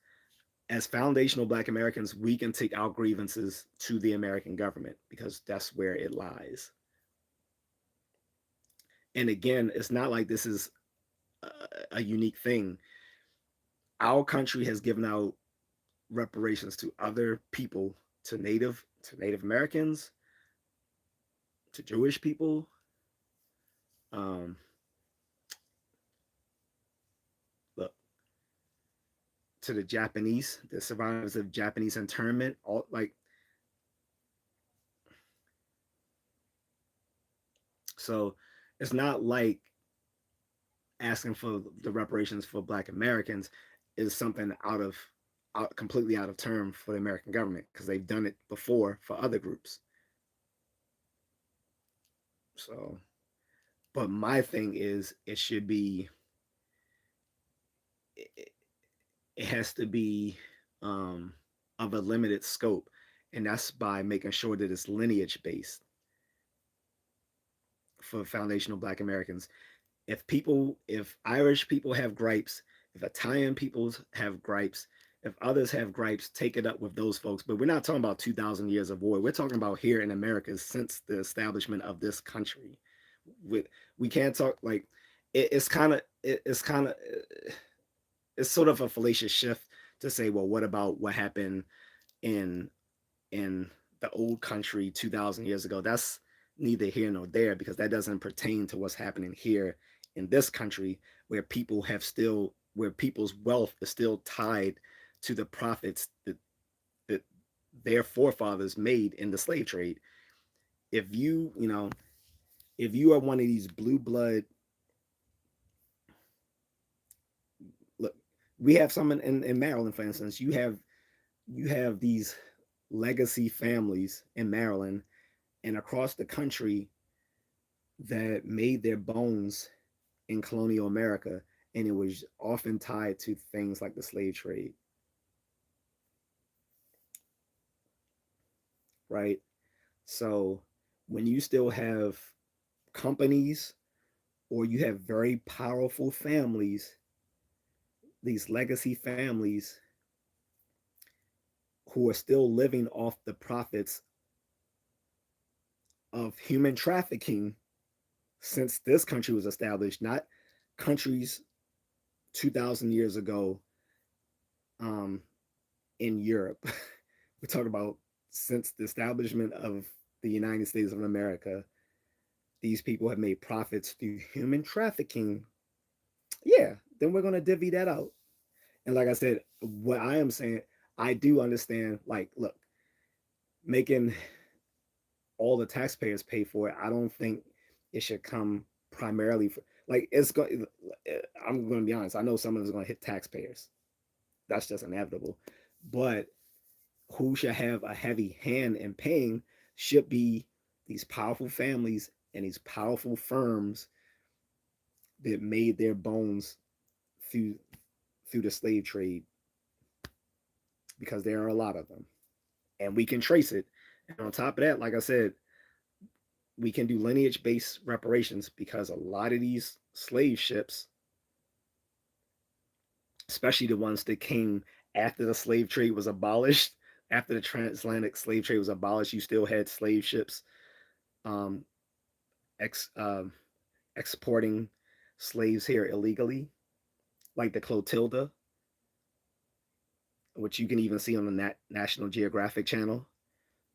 As foundational Black Americans, we can take our grievances to the American government because that's where it lies. And again, it's not like this is a unique thing. Our country has given out reparations to other people, to Native Americans, to Jewish people, um, look, to the Japanese, the survivors of Japanese internment, all like so. It's not like asking for the reparations for Black Americans is something completely out of term for the American government because they've done it before for other groups. So, but my thing is, it, it has to be of a limited scope, and that's by making sure that it's lineage based for foundational Black Americans. If Irish people have gripes, if Italian people have gripes, if others have gripes, take it up with those folks. But we're not talking about 2,000 years of war. We're talking about here in America since the establishment of this country. We can't talk like it's kind of it's sort of a fallacious shift to say, well, what about what happened in in the old country 2,000 years ago? That's neither here nor there because that doesn't pertain to what's happening here in this country where people's wealth is still tied to the profits that their forefathers made in the slave trade. If you are one of these blue blood, look, we have some in Maryland, for instance. You have these legacy families in Maryland and across the country that made their bones in colonial America, and it was often tied to things like the slave trade, right? So when you still have companies or you have very powerful families, these legacy families who are still living off the profits of human trafficking since this country was established, not countries 2,000 years ago um, in Europe. We talk about since the establishment of the United States of America, these people have made profits through human trafficking. Yeah, then we're going to divvy that out. And like I said, what I am saying, I do understand, like, look, making all the taxpayers pay for it, I don't think it should come primarily for, like, it's going, I'm going to be honest, I know some of it's going to hit taxpayers. That's just inevitable. But who should have a heavy hand in paying should be these powerful families and these powerful firms that made their bones through the slave trade, because there are a lot of them, and we can trace it. And on top of that, like I said, we can do lineage based reparations because a lot of these slave ships, especially the ones that came after the slave trade was abolished, after the transatlantic slave trade was abolished, you still had slave ships um, ex, exporting slaves here illegally, like the Clotilda, which you can even see on the National Geographic Channel.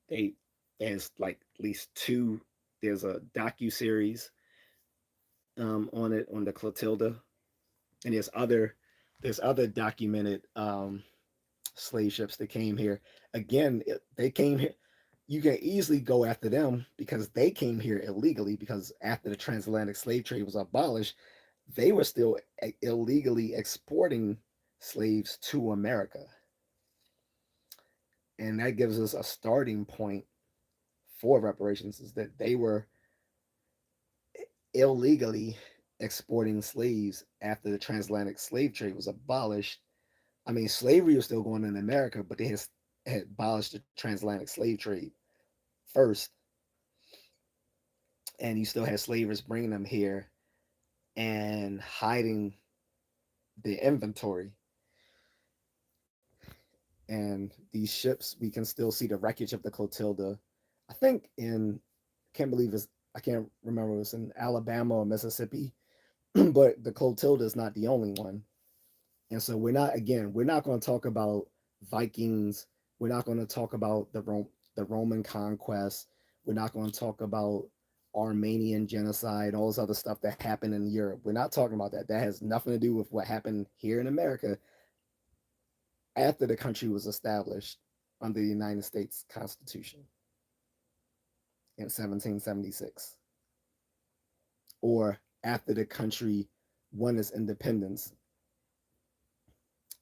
They There's like at least two. There's a docu series on it, on the Clotilda, and there's other documented slave ships that came here. Again, they came here. You can easily go after them because they came here illegally. Because after the transatlantic slave trade was abolished, they were still illegally exporting slaves to America, and that gives us a starting point for reparations, is that they were illegally exporting slaves after the transatlantic slave trade was abolished. I mean, slavery was still going on in America, but they had abolished the transatlantic slave trade first, and you still had slavers bringing them here and hiding the inventory. And these ships, we can still see the wreckage of the Clotilda. I think in, I can't believe it's, I can't remember, it was in Alabama or Mississippi, but the Clotilda is not the only one. And so we're not going to talk about Vikings. We're not going to talk about the Roman conquest. We're not going to talk about Armenian genocide, all this other stuff that happened in Europe. We're not talking about that. That has nothing to do with what happened here in America after the country was established under the United States Constitution in 1776, or after the country won its independence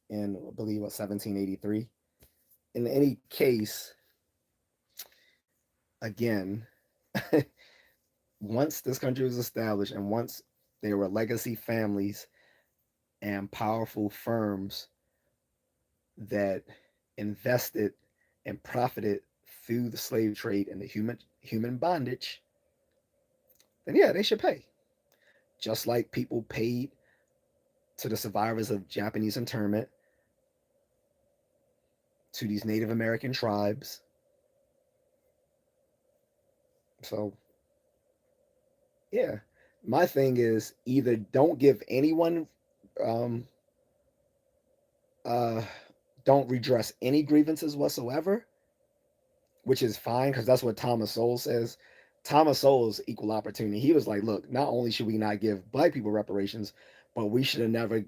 in, I believe, 1783. In any case, again, once this country was established and once there were legacy families and powerful firms that invested and profited through the slave trade and the human bondage, then yeah, they should pay. Just like people paid to the survivors of Japanese internment, to these Native American tribes. So yeah, my thing is either don't give anyone, um, uh, don't redress any grievances whatsoever, which is fine because that's what Thomas Sowell says. Thomas Sowell is equal opportunity. He was like, look, not only should we not give black people reparations, but we should have never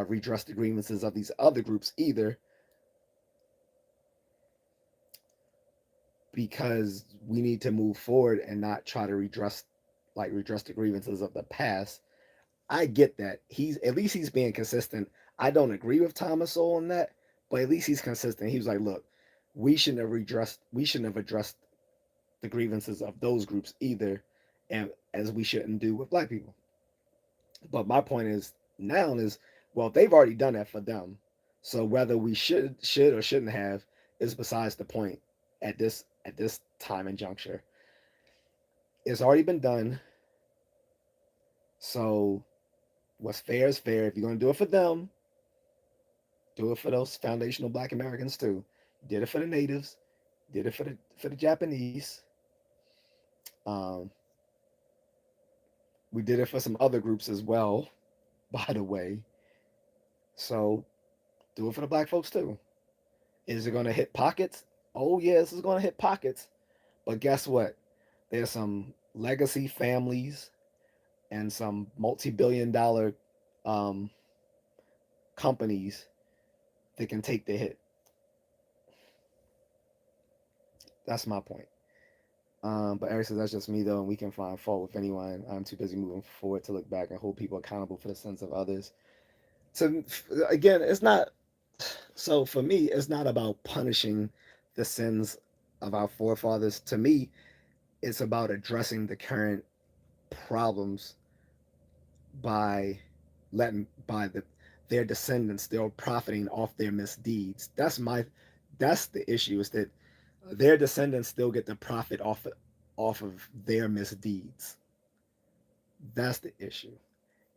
redressed the grievances of these other groups either, because we need to move forward and not try to redress the grievances of the past. I get that. He's at least he's being consistent. I don't agree with Thomas Sowell on that, but at least he's consistent. He was like, look, we shouldn't have addressed the grievances of those groups either, and as we shouldn't do with black people. But my point is now is, well, they've already done that for them. So whether we should or shouldn't have is besides the point at this time and juncture. It's already been done. So what's fair is fair. If you're gonna do it for them, do it for those foundational black Americans too. You did it for the natives, did it for the Japanese. Um, we did it for some other groups as well, by the way. So do it for the black folks too. Is it going to hit pockets? Oh, yes, it's going to hit pockets. But guess what? There's some legacy families and some multi-billion-dollar um, companies that can take the hit. That's my point. But Eric says that's just me though, and we can find fault with anyone. I'm too busy moving forward to look back and hold people accountable for the sins of others. So again, it's not. So for me, it's not about punishing the sins of our forefathers. To me, it's about addressing the current problems by letting by their descendants still profiting off their misdeeds. That's the issue, is that their descendants still get the profit off of their misdeeds. That's the issue.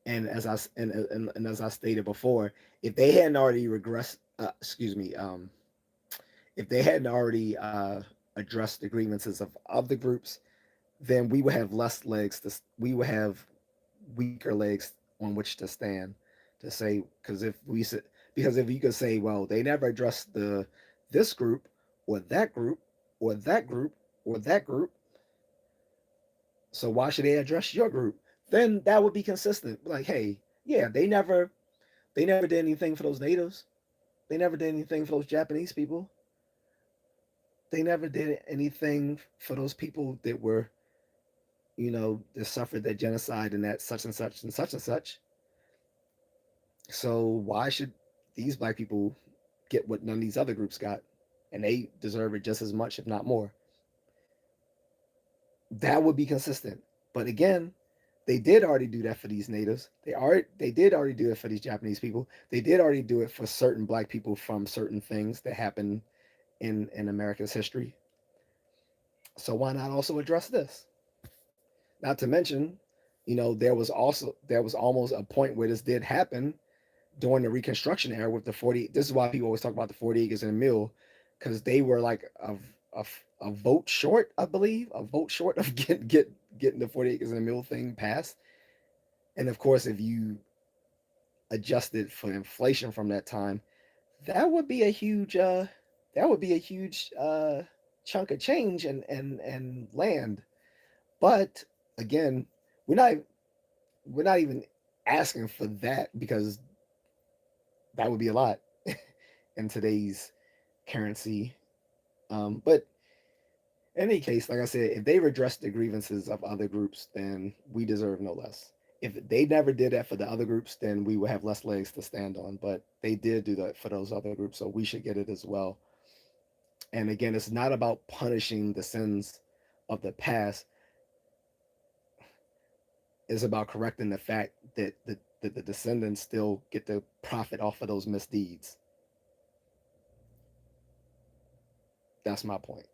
And as I stated before, if they hadn't already regressed, excuse me, if they hadn't already addressed the grievances of the groups, then we would have weaker legs on which to stand to say, because if you could say, well, they never addressed the this group or that group or that group or that group, so why should they address your group? Then that would be consistent. Like, hey, yeah, they never did anything for those natives. They never did anything for those Japanese people. They never did anything for those people that were, that suffered that genocide and that such and such and such and such. So why should these black people get what none of these other groups got? And they deserve it just as much, if not more. That would be consistent. But again, they did already do that for these natives. They did already do it for these Japanese people. They did already do it for certain black people from certain things that happened in America's history. So why not also address this? Not to mention, there was almost a point where this did happen during the Reconstruction era with the 40. This is why people always talk about the 40 acres and a mill, because they were like a, a vote short, I believe, a vote short of getting the 40 acres and a mill thing passed. And of course, if you adjusted for inflation from that time, that would be a huge that would be a huge chunk of change and land. But again, we're not we're not even asking for that, because that would be a lot in today's currency. But in any case, like I said, if they redress the grievances of other groups, then we deserve no less. If they never did that for the other groups, then we would have less legs to stand on. But they did do that for those other groups, so we should get it as well. And again, it's not about punishing the sins of the past. It's about correcting the fact that the descendants still get the profit off of those misdeeds. That's my point.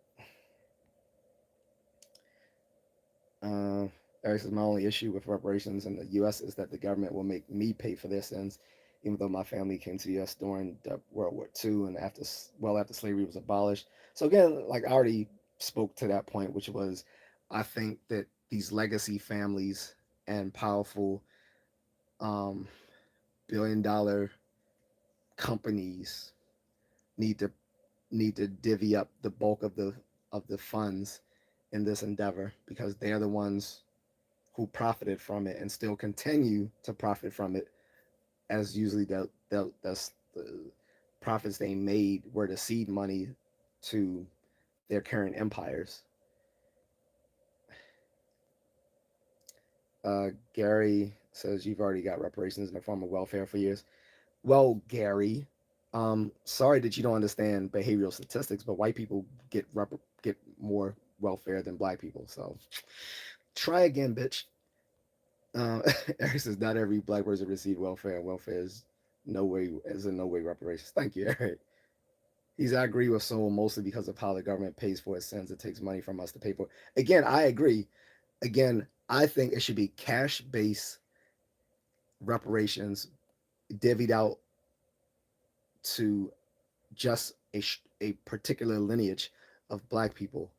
Uh, Eric says, my only issue with reparations in the U.S. is that the government will make me pay for their sins, even though my family came to the U.S. during World War II and after slavery was abolished. So again, like I already spoke to that point, which was, I think that these legacy families and powerful um, billion-dollar companies need to divvy up the bulk of the funds in this endeavor, because they're the ones who profited from it and still continue to profit from it, as usually that's the profits they made were the seed money to their current empires. Gary says you've already got reparations in the form of welfare for years. Well, Gary, sorry that you don't understand behavioral statistics, but white people get more welfare than black people. So try again, bitch. Eric says not every black person received welfare. Welfare is in no way reparations. Thank you, Eric. I agree with Soul mostly because of how the government pays for its sins. It takes money from us to pay for it. Again, I agree. Again, I think it should be cash based reparations divvied out to just a particular lineage of black people.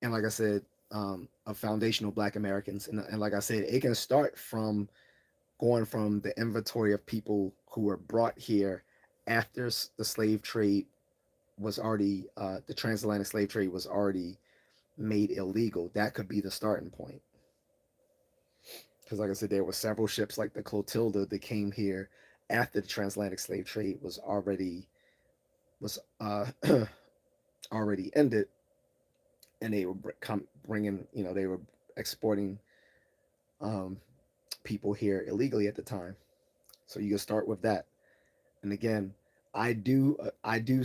And like I said, of foundational black Americans. And like I said, it can start from going from the inventory of people who were brought here after the slave trade was already, the transatlantic slave trade was already made illegal. That could be the starting point. Because, like I said, there were several ships like the Clotilda that came here after the transatlantic slave trade was already ended, and they were bringing, they were exporting um, people here illegally at the time. So you can start with that. And again, I do, I do,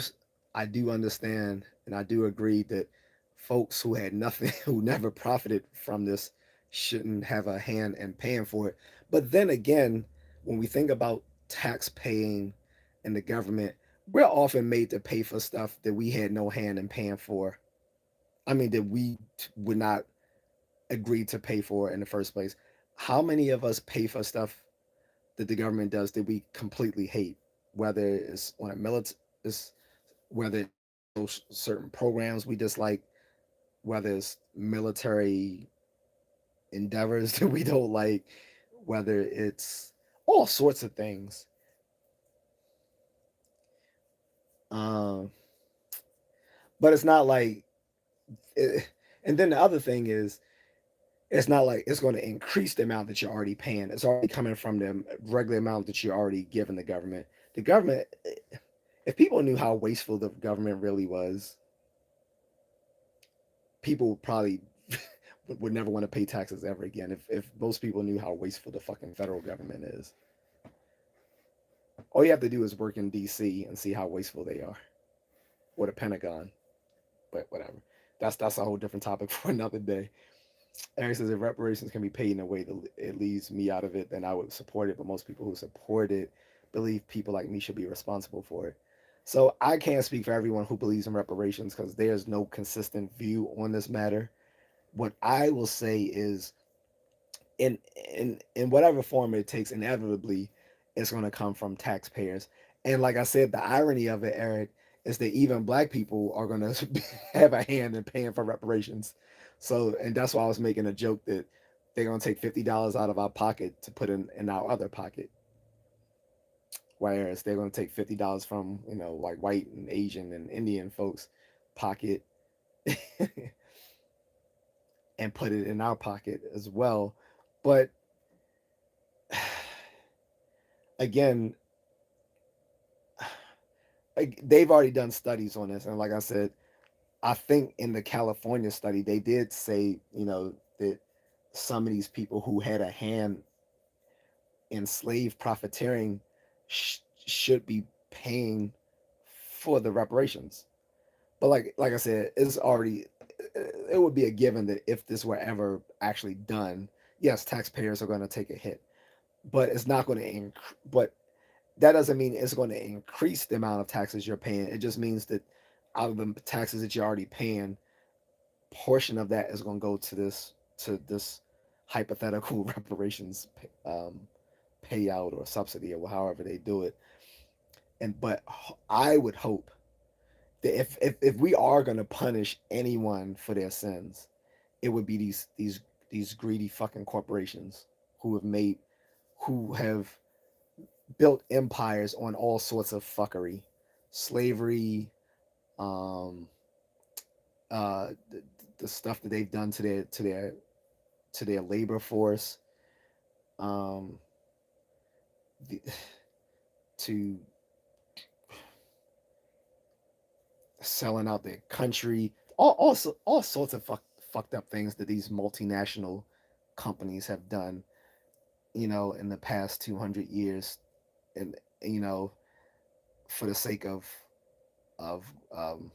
I do understand And I do agree that folks who had nothing, who never profited from this, shouldn't have a hand in paying for it. But then again, when we think about tax paying in the government, we're often made to pay for stuff that we had no hand in paying for. I mean, that we would not agree to pay for in the first place. How many of us pay for stuff that the government does that we completely hate, whether it's on a military, whether it's certain programs we dislike, whether it's military endeavors that we don't like, whether it's all sorts of things. Um, but it's not like, it, and then the other thing is, it's not like it's going to increase the amount that you're already paying. It's already coming from the regular amount that you're already giving the government. The government, if people knew how wasteful the government really was, people probably would never want to pay taxes ever again. If most people knew how wasteful the fucking federal government is, all you have to do is work in D.C. and see how wasteful they are, or the Pentagon. But whatever. That's a whole different topic for another day. Eric says if reparations can be paid in a way that it leaves me out of it, then I would support it. But most people who support it believe people like me should be responsible for it. So I can't speak for everyone who believes in reparations because there's no consistent view on this matter. What I will say is, in in whatever form it takes, inevitably, it's going to come from taxpayers. And like I said, the irony of it, Eric, is that even black people are going to have a hand in paying for reparations. So, and that's why I was making a joke that they're going to take $50 out of our pocket to put in our other pocket, whereas they're going to take $50 from, like white and Asian and Indian folks' pocket and put it in our pocket as well. But again, like, they've already done studies on this, and like I said, I think in the California study they did say, that some of these people who had a hand in slave profiteering should be paying for the reparations. But like I said, it would be a given that if this were ever actually done, yes, taxpayers are going to take a hit, but it's not going to but that doesn't mean it's going to increase the amount of taxes you're paying. It just means that out of the taxes that you're already paying, portion of that is going to go to this hypothetical reparations um, payout or subsidy or however they do it. And but I would hope that if we are going to punish anyone for their sins, it would be these greedy fucking corporations who have made who have built empires on all sorts of fuckery, slavery, um, the, the stuff that they've done to their labor force, um, the, to selling out their country, all sorts of fucked up things that these multinational companies have done, in the past 200 years, and for the sake of um,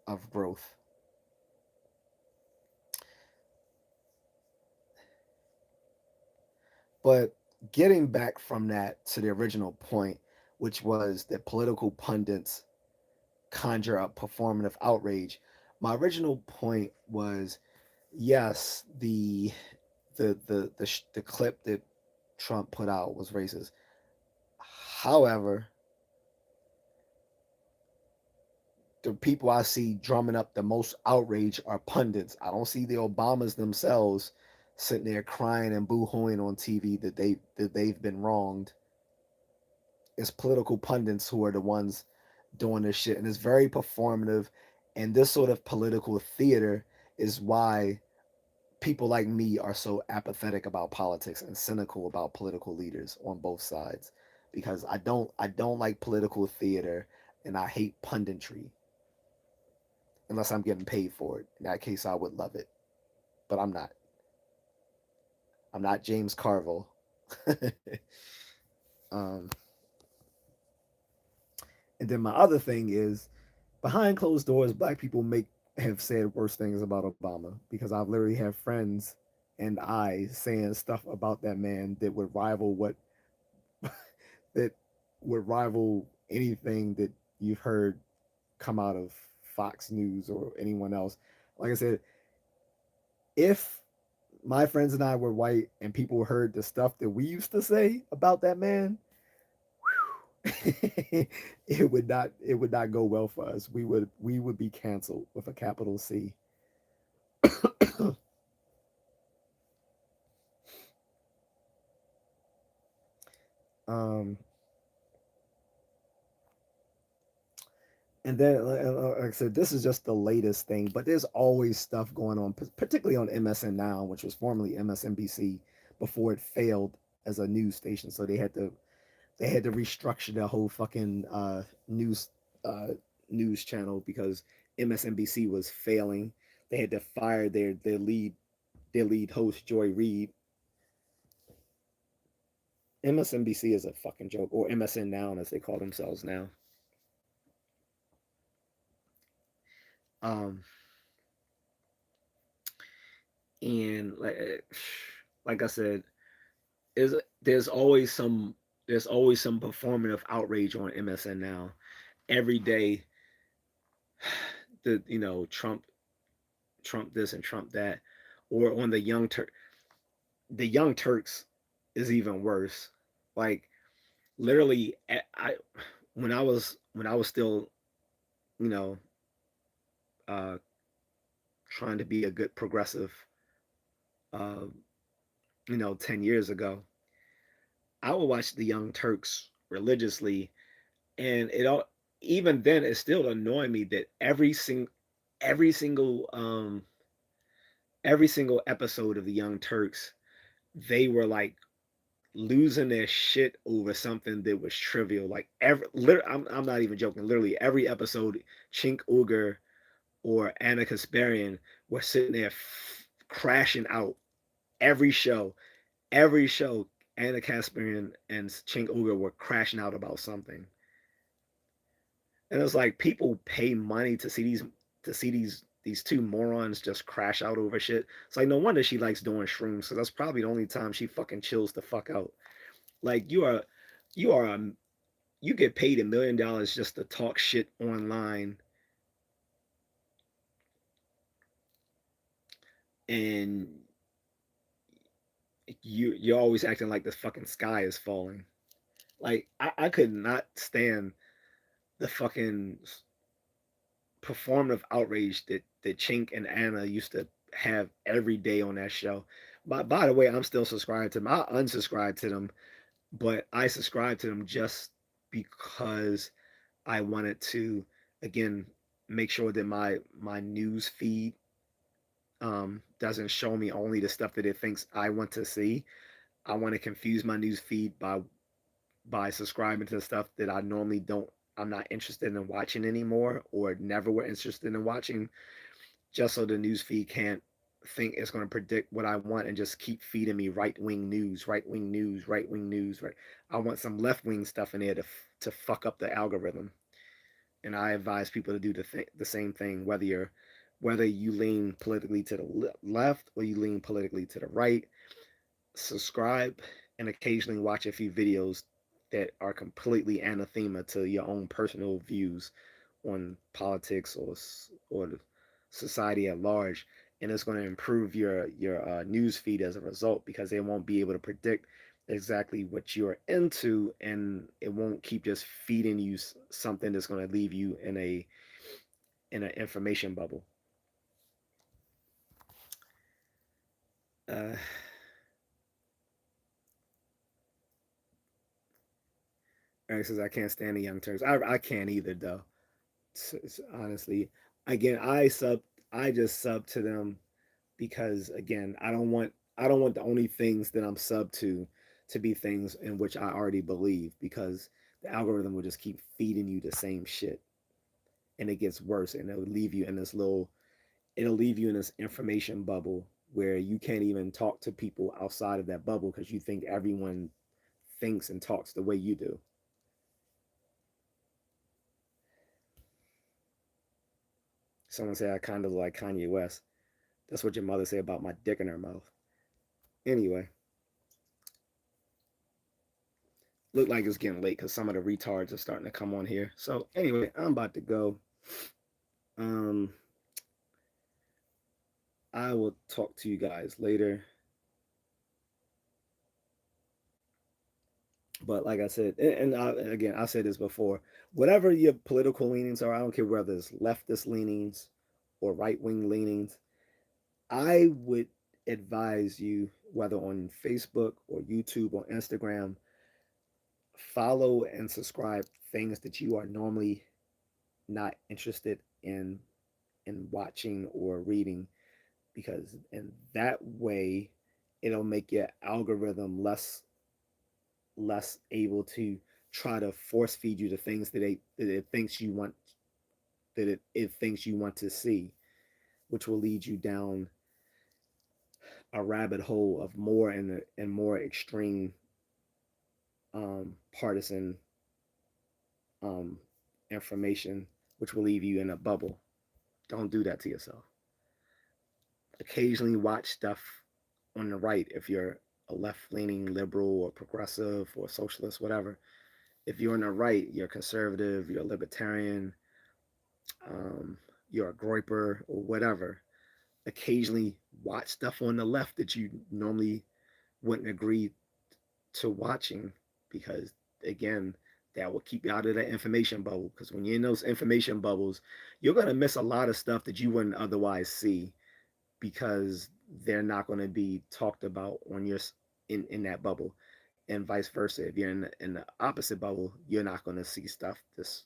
of growth. But getting back from that to the original point, which was that political pundits conjure up performative outrage, my original point was, yes, the clip that Trump put out was racist. However, the people I see drumming up the most outrage are pundits. I don't see the Obamas themselves sitting there crying and boo-hooing on TV that they've been wronged. It's political pundits who are the ones doing this shit, and it's very performative. And this sort of political theater is why people like me are so apathetic about politics and cynical about political leaders on both sides, because I don't like political theater, and I hate punditry unless I'm getting paid for it. In that case, I would love it, but I'm not. I'm not James Carville. um, and then my other thing is, behind closed doors, black people make have said worse things about Obama because I've literally have friends and I saying stuff about that man that would rival what that would rival anything that you've heard come out of Fox News or anyone else. Like I said, if my friends and I were white and people heard the stuff that we used to say about that man, it would not go well for us. We would be canceled with a capital C. um, and then, like I said, this is just the latest thing, but there's always stuff going on, particularly on MSN Now, which was formerly MSNBC before it failed as a news station. So they had to restructure the whole fucking uh, news channel because MSNBC was failing. They had to fire their lead host Joy Reid. MSNBC is a fucking joke, or MSN Now as they call themselves now. Um, and like I said, is there's always some performative outrage on MSN Now. Every day, Trump this and Trump that, or on the Young Turks is even worse. Like literally, I when I was still you know uh, trying to be a good progressive, uh, 10 years ago, I would watch the Young Turks religiously, and it all even then it still annoyed me that every single every single episode of the Young Turks, they were like losing their shit over something that was trivial. Like I'm not even joking. Literally every episode, Chink Uger or Anna Kasparian were sitting there crashing out. Every show, every show, Anna Kasparian and Chink Uger were crashing out about something. And it's like people pay money to see these two morons just crash out over shit. It's like no wonder she likes doing shrooms because that's probably the only time she fucking chills the fuck out. Like you are you get paid $1 million just to talk shit online, and you're always acting like the fucking sky is falling. Like I could not stand the fucking performative outrage that Chink and Anna used to have every day on that show. By the way, I'm still subscribed to them. I unsubscribed to them, but I subscribed to them just because I wanted to again make sure that my news feed doesn't show me only the stuff that it thinks I want to see. I want to confuse my news feed by subscribing to the stuff that I normally don't. I'm not interested in watching anymore, or never were interested in watching, just so the news feed can't think it's going to predict what I want and just keep feeding me right wing news, right wing news, right wing news. Right, I want some left wing stuff in there to fuck up the algorithm. And I advise people to do the same thing, whether you lean politically to the left or you lean politically to the right. Subscribe and occasionally watch a few videos that are completely anathema to your own personal views on politics or society at large, and it's going to improve your news feed as a result because they won't be able to predict exactly what you're into, and it won't keep just feeding you something that's going to leave you in an information bubble. Uh, Eric says I can't stand the Young Turks. I can't either though. Honestly, again, I just sub to them because again, I don't want the only things that I'm sub to be things in which I already believe, because the algorithm will just keep feeding you the same shit, and it gets worse, and it'll leave you in this information bubble where you can't even talk to people outside of that bubble because you think everyone thinks and talks the way you do. Someone said I kind of like Kanye West. That's what your mother said about my dick in her mouth. Anyway, look like it's getting late because some of the retards are starting to come on here. So anyway, I'm about to go. Um, I will talk to you guys later. But like I said, again, I said this before. Whatever your political leanings are, I don't care whether it's leftist leanings or right wing leanings. I would advise you, whether on Facebook or YouTube or Instagram, follow and subscribe things that you are normally not interested in watching or reading, because in that way it'll make your algorithm less able to try to force feed you the things that it thinks you want, it thinks you want to see, which will lead you down a rabbit hole of more and more extreme partisan um, information, which will leave you in a bubble. Don't do that to yourself. Occasionally watch stuff on the right if you're a left-leaning liberal or progressive or socialist, whatever. If you're on the right, you're conservative, you're a libertarian, um, you're a groiper or whatever. Occasionally watch stuff on the left that you normally wouldn't agree to watching, because again, that will keep you out of that information bubble. Because when you're in those information bubbles, you're going to miss a lot of stuff that you wouldn't otherwise see, because they're not going to be talked about on your in that bubble, and vice versa. If you're in the opposite bubble, you're not going to see stuff that's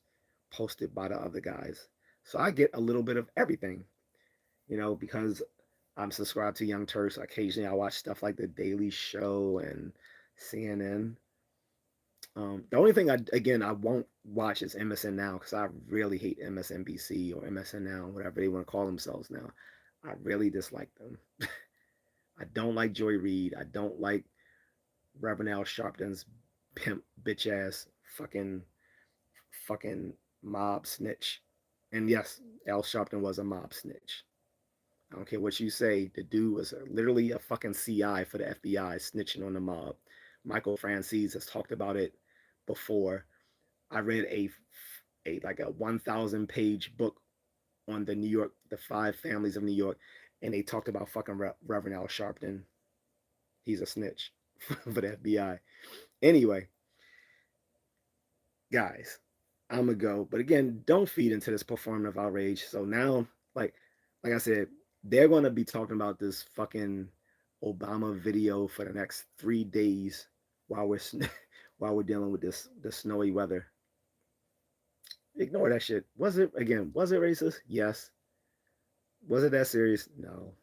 posted by the other guys. So I get a little bit of everything, because I'm subscribed to Young Turks. Occasionally I watch stuff like The Daily Show and CNN. The only thing I won't watch is MSN Now, because I really hate MSNBC or MSN Now, whatever they want to call themselves now. I really dislike them. I don't like Joy Reid. I don't like Reverend Al Sharpton's pimp bitch ass fucking mob snitch. And yes, Al Sharpton was a mob snitch. I don't care what you say. The dude was literally a fucking CI for the FBI snitching on the mob. Michael Francis has talked about it before. I read a like a 1,000 page book on the five families of New York, and they talked about fucking Reverend Al Sharpton. He's a snitch for the FBI. Anyway, guys, I'm gonna go. But again, don't feed into this performative outrage. So now, like I said, they're gonna be talking about this fucking Obama video for the next 3 days while we're while we're dealing with the snowy weather. Ignore that shit. Was it racist? Yes. Was it that serious? No.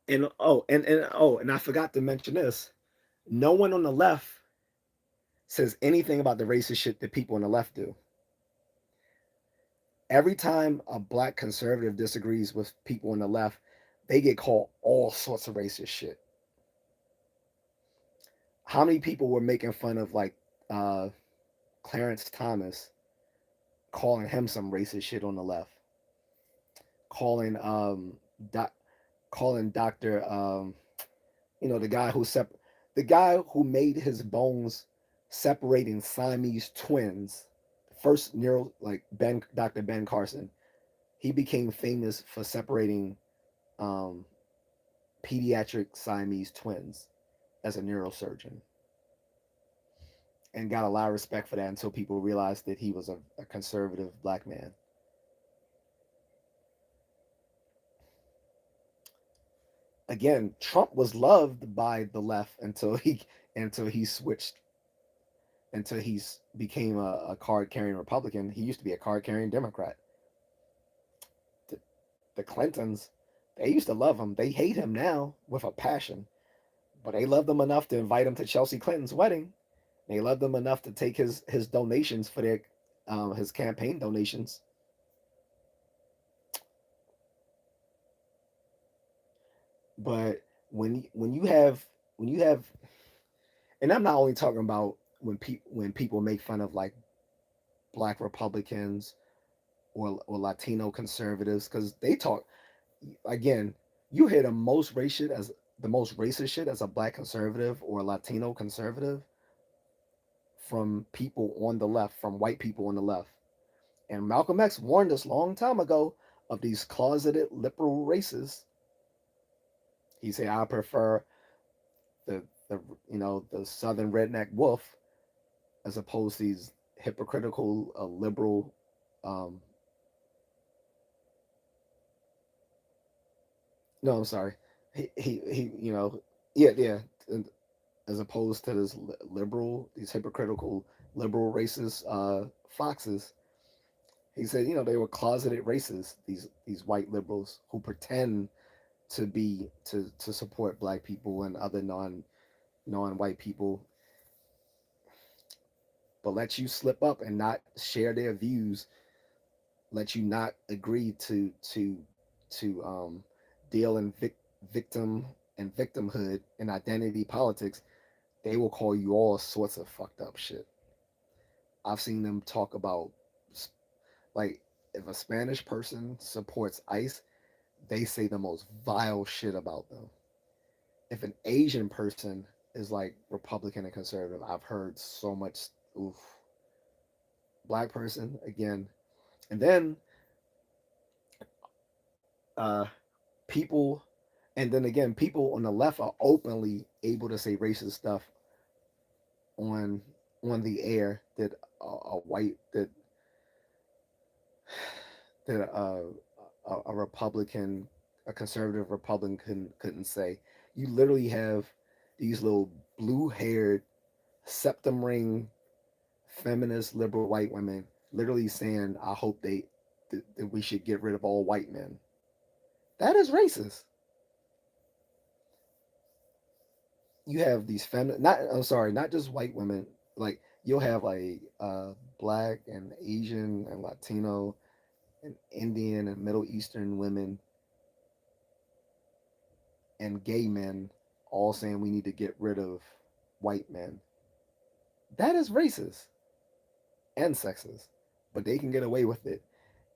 And I forgot to mention this. No one on the left says anything about the racist shit that people on the left do. Every time a black conservative disagrees with people on the left, they get called all sorts of racist shit. How many people were making fun of uh, Clarence Thomas, calling him some racist shit on the left, calling doc, calling Doctor the guy the guy who made his bones separating Siamese twins, first neuro like Ben Dr. Ben Carson. He became famous for separating um, pediatric Siamese twins as a neurosurgeon, and got a lot of respect for that until people realized that he was a conservative black man. Again, Trump was loved by the left until he switched until he became a card carrying Republican. He used to be a card carrying Democrat. The, the Clintons, they used to love him. They hate him now with a passion, but they loved him enough to invite him to Chelsea Clinton's wedding. They loved him enough to take his donations for their his campaign donations. But when you have, and I'm not only talking about when people make fun of like black Republicans or Latino conservatives, because they talk again. You hear the most racist shit as a black conservative or a Latino conservative from people on the left, from white people on the left. And Malcolm X warned us long time ago of these closeted liberal racists. He said, "I prefer the the Southern redneck wolf as opposed to these hypocritical liberal." Um, no, I'm sorry. He yeah, yeah, as opposed to this liberal, these hypocritical liberal racist foxes. He said, they were closeted racists. These white liberals who pretend to support black people and other non-white people, but let you slip up and not share their views, let you not agree to deal in victim and victimhood and identity politics. They will call you all sorts of fucked up shit. I've seen them talk about, like, if a Spanish person supports ICE, they say the most vile shit about them. If an Asian person is like Republican and conservative, I've heard so much. Oof. Black person again, and then uh, people, and then again, people on the left are openly able to say racist stuff on on the air that a white that a Republican, a conservative Republican couldn't say. You literally have these little blue-haired septum ring feminist liberal white women literally saying, "I hope that we should get rid of all white men." That is racist. You have these not I'm sorry, not just white women. Like you'll have like black and Asian and Latino and Indian and Middle Eastern women and gay men all saying we need to get rid of white men. That is racist and sexist, but they can get away with it.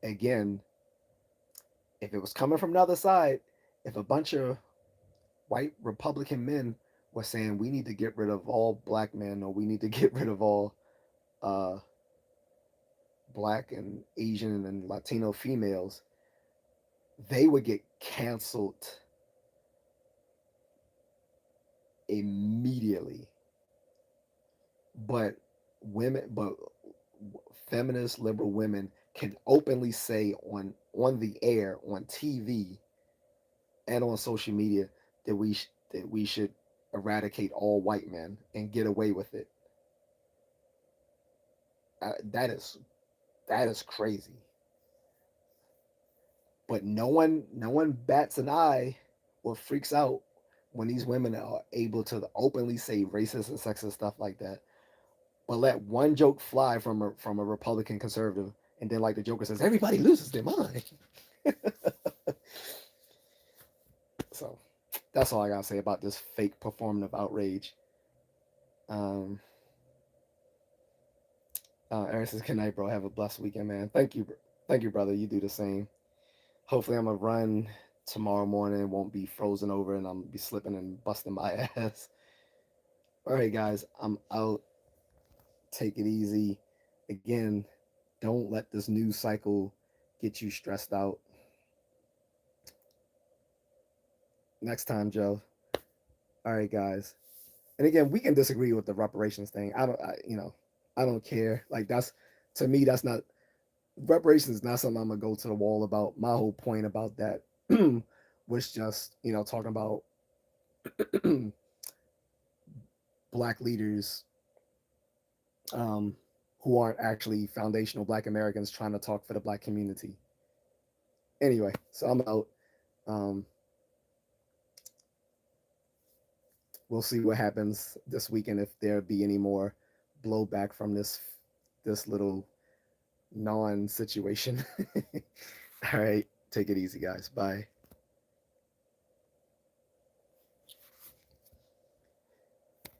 Again, if it was coming from the other side, if a bunch of white Republican men were saying we need to get rid of all black men or we need to get rid of all uh, black and Asian and Latino females, they would get canceled immediately. But but feminist liberal women can openly say on the air, on TV, and on social media that we should eradicate all white men and get away with it. That is crazy. But no one bats an eye or freaks out when these women are able to openly say racist and sexist stuff like that. But let one joke fly from a Republican conservative, and then like the Joker says, everybody loses their mind. So that's all I gotta say about this fake performative outrage. Um, Aaron says, "Good night, bro. Have a blessed weekend, man. Thank you, brother. You do the same. Hopefully, I'm gonna run tomorrow morning. It won't be frozen over, and I'm be slipping and busting my ass. All right, guys, I'm out. Take it easy. Again, don't let this news cycle get you stressed out. Next time, Joe. All right, guys. And again, we can disagree with the reparations thing. I don't care. Like to me, that's not reparations. Is not something I'm gonna go to the wall about. My whole point about that was just talking about black leaders um, who aren't actually foundational black Americans trying to talk for the black community. Anyway, so I'm out. Um, we'll see what happens this weekend if there be any more blowback from this little non situation. All right, take it easy, guys. Bye.